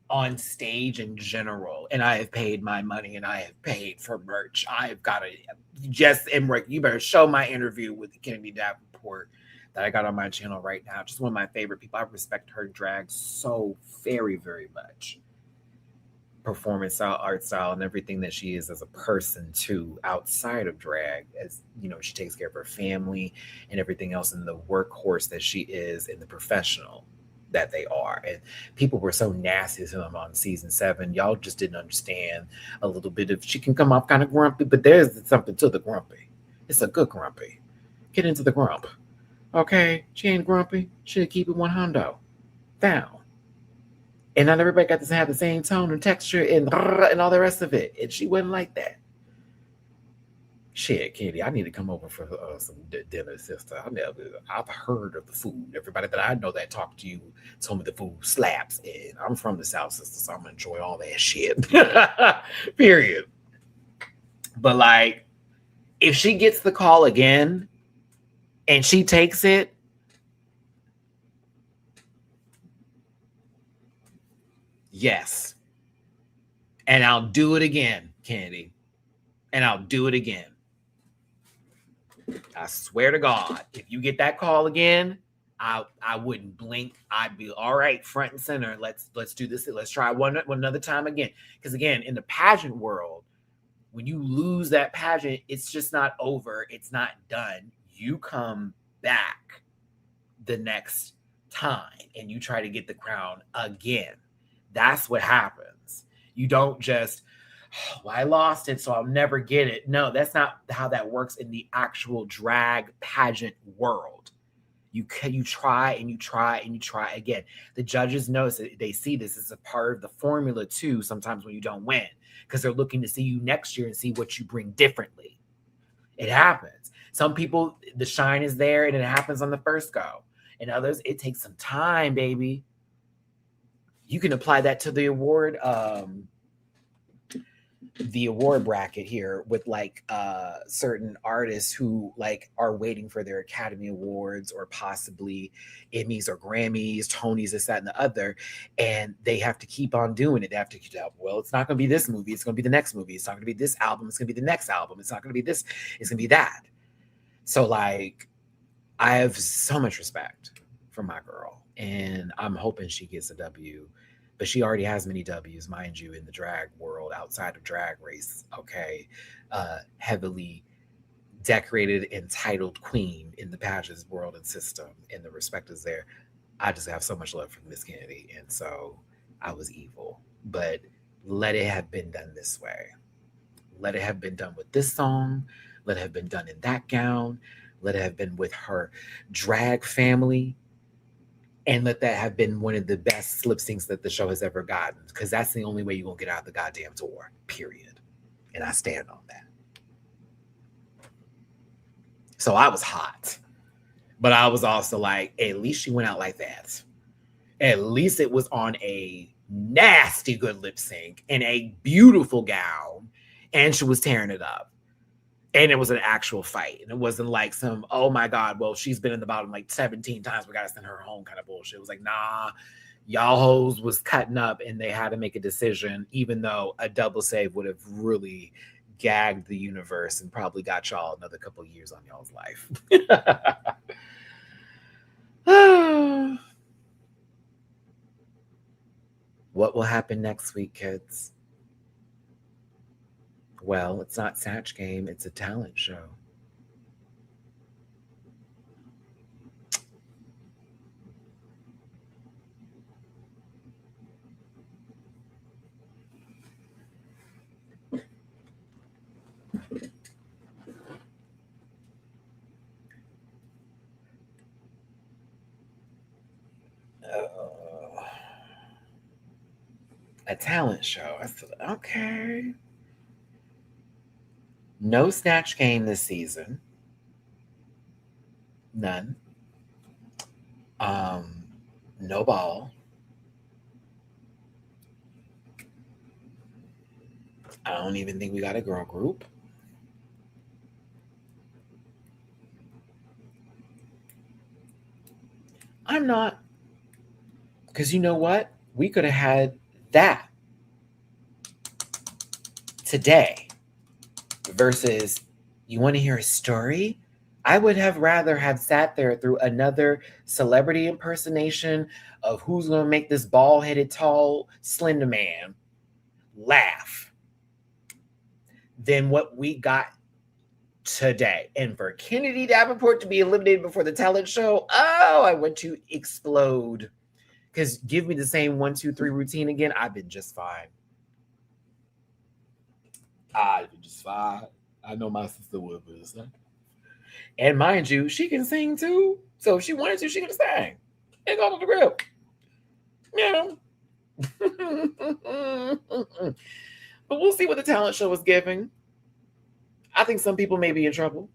Speaker 1: on stage in general. And I have paid my money and I have paid for merch. I've got to just, Emmerich, you better show my interview with Kennedy Davenport that I got on my channel right now. Just one of my favorite people. I respect her drag so very, very much. Performance style, art style, and everything that she is as a person too, outside of drag. As you know, she takes care of her family and everything else, and the workhorse that she is, and the professional that they are. And people were so nasty to them on season 7. Y'all just didn't understand a little bit of. She can come off kind of grumpy, but there's something to the grumpy. It's a good grumpy. Get into the grump, okay? She ain't grumpy. She'll keep it 100 down. And not everybody got to have the same tone and texture and all the rest of it. And she wasn't like that. Shit, Katie, I need to come over for some dinner, sister. I've heard of the food. Everybody that I know that talked to you told me the food slaps. And I'm from the South, sister, so I'm going to enjoy all that shit. Period. But, like, if she gets the call again and she takes it, yes. And I'll do it again, Candy. And I'll do it again. I swear to God, if you get that call again, I wouldn't blink. I'd be all right, front and center. Let's do this. Let's try one another time again. Because again, in the pageant world, when you lose that pageant, it's just not over. It's not done. You come back the next time and you try to get the crown again. That's what happens. You don't just, oh, well, I lost it, so I'll never get it. No, that's not how that works in the actual drag pageant world. You try and you try and you try again. The judges notice it. They see this as a part of the formula too, sometimes when you don't win, because they're looking to see you next year and see what you bring differently. It happens. Some people, the shine is there and it happens on the first go. And others, it takes some time, baby. You can apply that to the award bracket here with like certain artists who like are waiting for their Academy Awards or possibly Emmys or Grammys, Tonys, this, that, and the other. And they have to keep on doing it. They have to keep up. Well, it's not going to be this movie. It's going to be the next movie. It's not going to be this album. It's going to be the next album. It's not going to be this. It's going to be that. So like, I have so much respect for my girl. And I'm hoping she gets a W. But she already has many W's, mind you, in the drag world, outside of Drag Race, okay? Heavily decorated, entitled queen in the pageants world and system, and the respect is there. I just have so much love for Miss Kennedy, and so I was evil. But let it have been done this way. Let it have been done with this song. Let it have been done in that gown. Let it have been with her drag family. And let that have been one of the best lip syncs that the show has ever gotten. Because that's the only way you're going to get out of the goddamn tour. Period. And I stand on that. So I was hot. But I was also like, at least she went out like that. At least it was on a nasty good lip sync in a beautiful gown, and she was tearing it up. And it was an actual fight. And it wasn't like some, oh my God, well, she's been in the bottom like 17 times. We got to send her home kind of bullshit. It was like, nah, y'all hoes was cutting up and they had to make a decision, even though a double save would have really gagged the universe and probably got y'all another couple years on y'all's life. What will happen next week, kids? Well, it's not Snatch Game, it's a talent show. A talent show. I said, okay. No Snatch Game this season. None. No ball. I don't even think we got a girl group. I'm not. Because you know what? We could have had that today versus you want to hear a story? I would have rather have sat there through another celebrity impersonation of who's going to make this bald-headed, tall, slender man laugh than what we got today. And for Kennedy Davenport to be eliminated before the talent show, oh, I want to explode. Because give me the same 1, 2, 3 routine again, I've been just fine. I've been just fine. I know my sister would be the same. And mind you, she can sing too. So if she wanted to, she could sing. And go to the grill. Yeah. But we'll see what the talent show is giving. I think some people may be in trouble.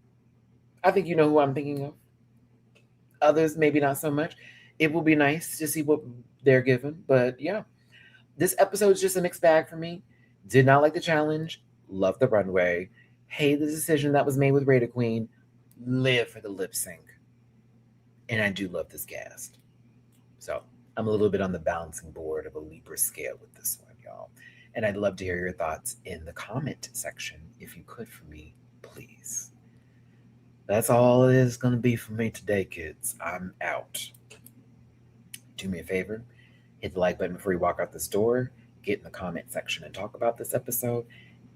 Speaker 1: I think you know who I'm thinking of. Others, maybe not so much. It will be nice to see what they're given. But yeah, this episode is just a mixed bag for me. Did not like the challenge. Love the runway. Hate the decision that was made with Raider Queen. Live for the lip sync. And I do love this cast. So I'm a little bit on the balancing board of a Libra scale with this one, y'all. And I'd love to hear your thoughts in the comment section, if you could for me, please. That's all it is going to be for me today, kids. I'm out. Do me a favor. Hit the like button before you walk out this door. Get in the comment section and talk about this episode.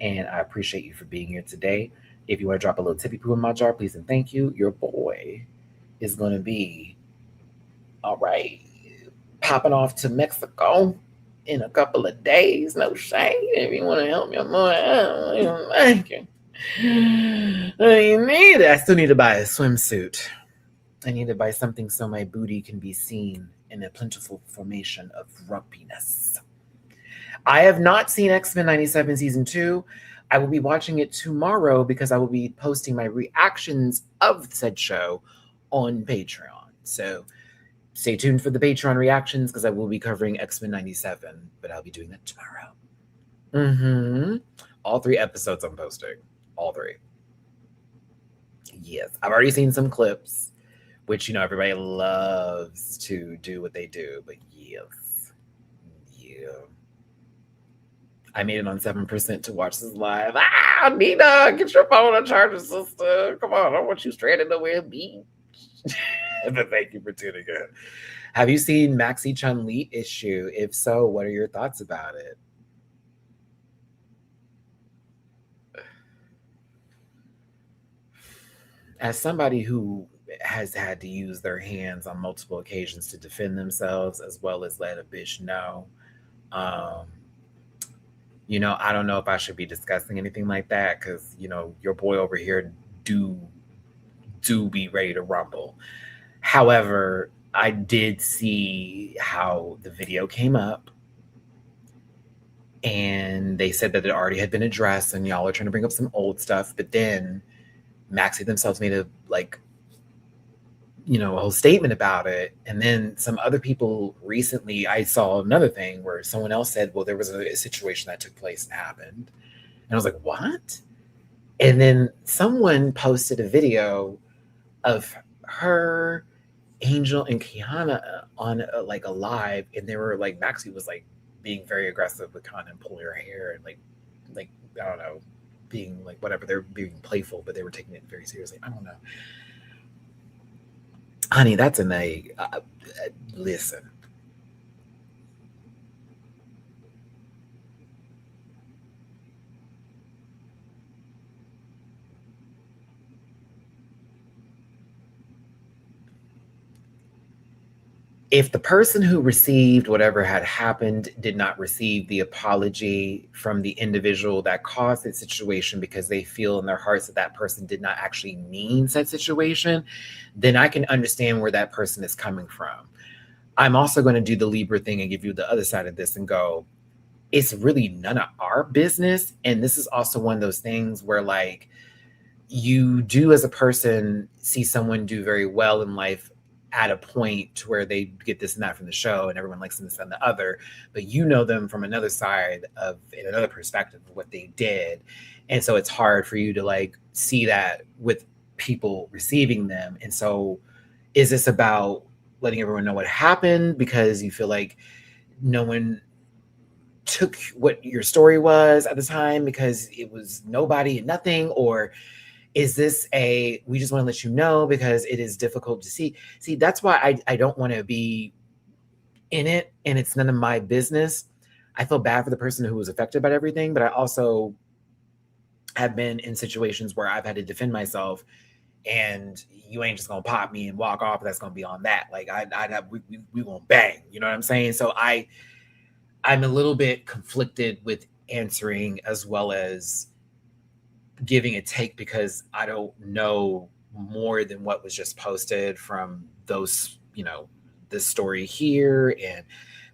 Speaker 1: And I appreciate you for being here today. If you want to drop a little tippy poo in my jar, please and thank you. Your boy is going to be, all right, popping off to Mexico in a couple of days. No shame. If you want to help me, thank you. I still need to buy a swimsuit. I need to buy something so my booty can be seen in a plentiful formation of rumpiness. I have not seen X-Men 97 Season 2. I will be watching it tomorrow because I will be posting my reactions of said show on Patreon. So stay tuned for the Patreon reactions because I will be covering X-Men 97, but I'll be doing that tomorrow. All 3 episodes I'm posting. All 3. Yes. I've already seen some clips, which, you know, everybody loves to do what they do, but yes. Yeah. I made it on 7% to watch this live. Nina, get your phone on charger, sister. Come on, I don't want you stranded nowhere, beach. But thank you for tuning in. Have you seen Maxi Chun-Li issue? If so, what are your thoughts about it? As somebody who has had to use their hands on multiple occasions to defend themselves, as well as let a bitch know, you know, I don't know if I should be discussing anything like that because, you know, your boy over here do be ready to rumble. However, I did see how the video came up and they said that it already had been addressed and y'all are trying to bring up some old stuff, but then Maxi themselves made a a whole statement about it. And then some other people recently, I saw another thing where someone else said, well, there was a situation that took place and happened. And I was like, what? And then someone posted a video of her, Angel, and Kiana on like a live, and they were like, Maxie was like being very aggressive with Kiana and pulling her hair and like I don't know, being like whatever. They're being playful, but they were taking it very seriously. I don't know, honey. That's listen. If the person who received whatever had happened did not receive the apology from the individual that caused that situation because they feel in their hearts that that person did not actually mean said situation, then I can understand where that person is coming from. I'm also going to do the Libra thing and give you the other side of this and go, it's really none of our business. And this is also one of those things where, like, you do as a person see someone do very well in life at a point to where they get this and that from the show and everyone likes this and the other, but you know them from another side of, in another perspective of what they did. And so it's hard for you to like see that with people receiving them. And so is this about letting everyone know what happened because you feel like no one took what your story was at the time because it was nobody and nothing? Or is this we just want to let you know because it is difficult to see? See, that's why I don't want to be in it, and it's none of my business. I feel bad for the person who was affected by everything, but I also have been in situations where I've had to defend myself, and you ain't just gonna pop me and walk off. That's gonna be on that. Like we gonna bang. You know what I'm saying? So I'm a little bit conflicted with answering as well as giving a take because I don't know more than what was just posted from those, this story here and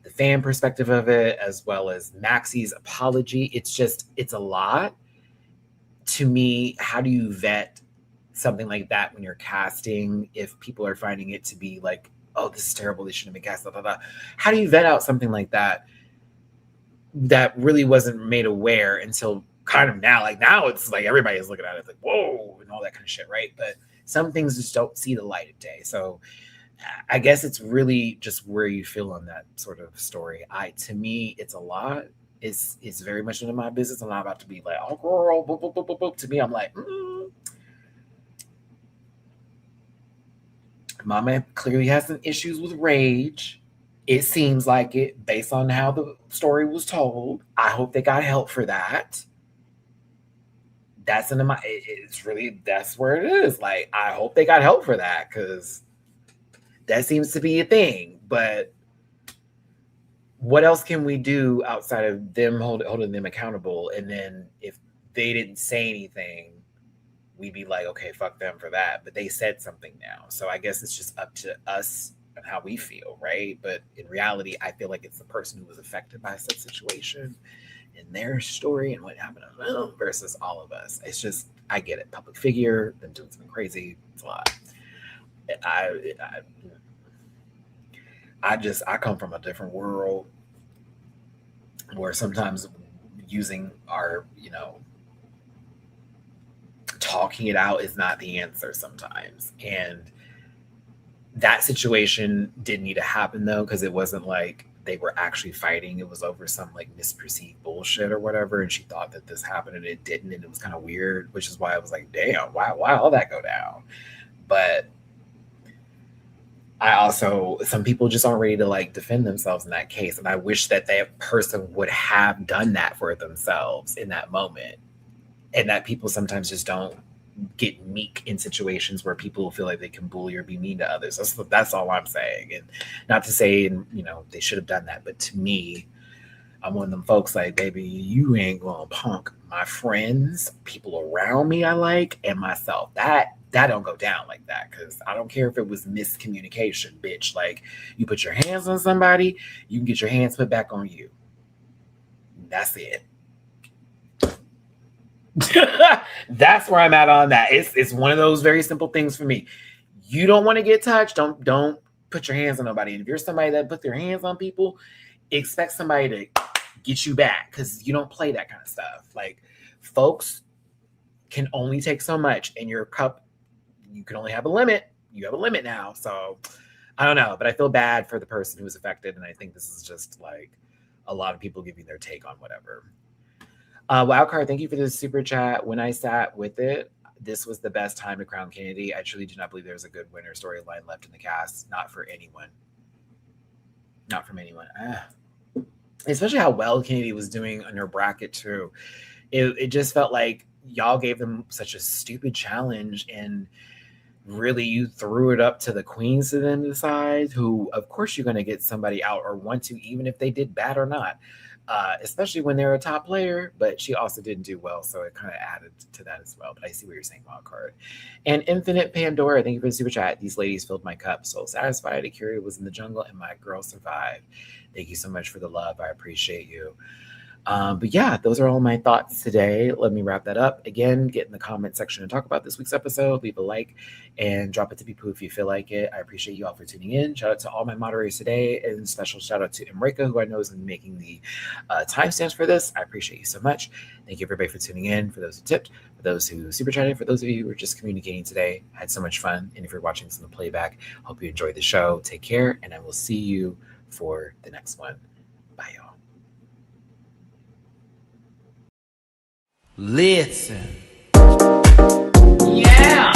Speaker 1: the fan perspective of it, as well as Maxie's apology. It's a lot. To me, how do you vet something like that when you're casting if people are finding it to be like, oh, this is terrible, they shouldn't have been cast, blah, blah, blah. How do you vet out something like that really wasn't made aware until kind of now? Like now it's like everybody is looking at it like, whoa, and all that kind of shit, right? But some things just don't see the light of day. So I guess it's really just where you feel on that sort of story. To me, it's a lot. It's very much none of my business. I'm not about to be like, oh girl, boop, boop, boop, boop, boop. To me, I'm like, Mama clearly has some issues with rage. It seems like it based on how the story was told. I hope they got help for that. That's it's really, that's where it is. Like, I hope they got help for that because that seems to be a thing. But what else can we do outside of them holding them accountable? And then if they didn't say anything, we'd be like, okay, fuck them for that. But they said something now. So I guess it's just up to us and how we feel, right? But in reality, I feel like it's the person who was affected by such situation and their story and what happened to them versus all of us. It's just, I get it. Public figure, them doing something crazy. It's a lot. I come from a different world where sometimes using our, talking it out is not the answer sometimes. And that situation didn't need to happen though, because it wasn't like they were actually fighting. It was over some like misperceived bullshit or whatever. And she thought that this happened and it didn't. And it was kind of weird, which is why I was like, damn, why all that go down? But I also, some people just aren't ready to like defend themselves in that case. And I wish that that person would have done that for themselves in that moment. And that people sometimes just don't get meek in situations where people feel like they can bully or be mean to others. That's all I'm saying. And not to say, they should have done that. But to me, I'm one of them folks like, baby, you ain't gonna punk my friends, people around me I like, and myself. That don't go down like that, because I don't care if it was miscommunication, bitch. Like, you put your hands on somebody, you can get your hands put back on you. That's it. That's where I'm at on that. It's one of those very simple things for me. you don't want to get touched, don't put your hands on nobody. And if you're somebody that puts their hands on people, expect somebody to get you back, because you don't play that kind of stuff. Like, folks can only take so much, and your cup, you can only have a limit. You have a limit now. So I don't know, but I feel bad for the person who was affected, and I think this is just like a lot of people giving their take on whatever. Wildcard, thank you for the super chat. When I sat with it, this was the best time to crown Kennedy. I truly do not believe there's a good winner storyline left in the cast. Not for anyone. Not from anyone. Especially how well Kennedy was doing on her bracket too. It just felt like y'all gave them such a stupid challenge, and really you threw it up to the queens to then decide who, of course, you're going to get somebody out or want to, even if they did bad or not. Especially when they're a top player, but she also didn't do well, so it kind of added to that as well. But I see what you're saying, Wildcard. And Infinite Pandora, thank you for the super chat. These ladies filled my cup. So satisfied. Akira was in the jungle, and my girl survived. Thank you so much for the love. I appreciate you. But yeah, those are all my thoughts today. Let me wrap that up. Again, get in the comment section and talk about this week's episode. Leave a like and drop it to people if you feel like it. I appreciate you all for tuning in. Shout out to all my moderators today, and special shout out to Emrika, who I know is making the timestamps for this. I appreciate you so much. Thank you, everybody, for tuning in. For those who tipped, for those who super chatted, for those of you who were just communicating today, I had so much fun. And if you're watching this in the playback, hope you enjoyed the show. Take care, and I will see you for the next one. Bye, y'all. Listen. Yeah.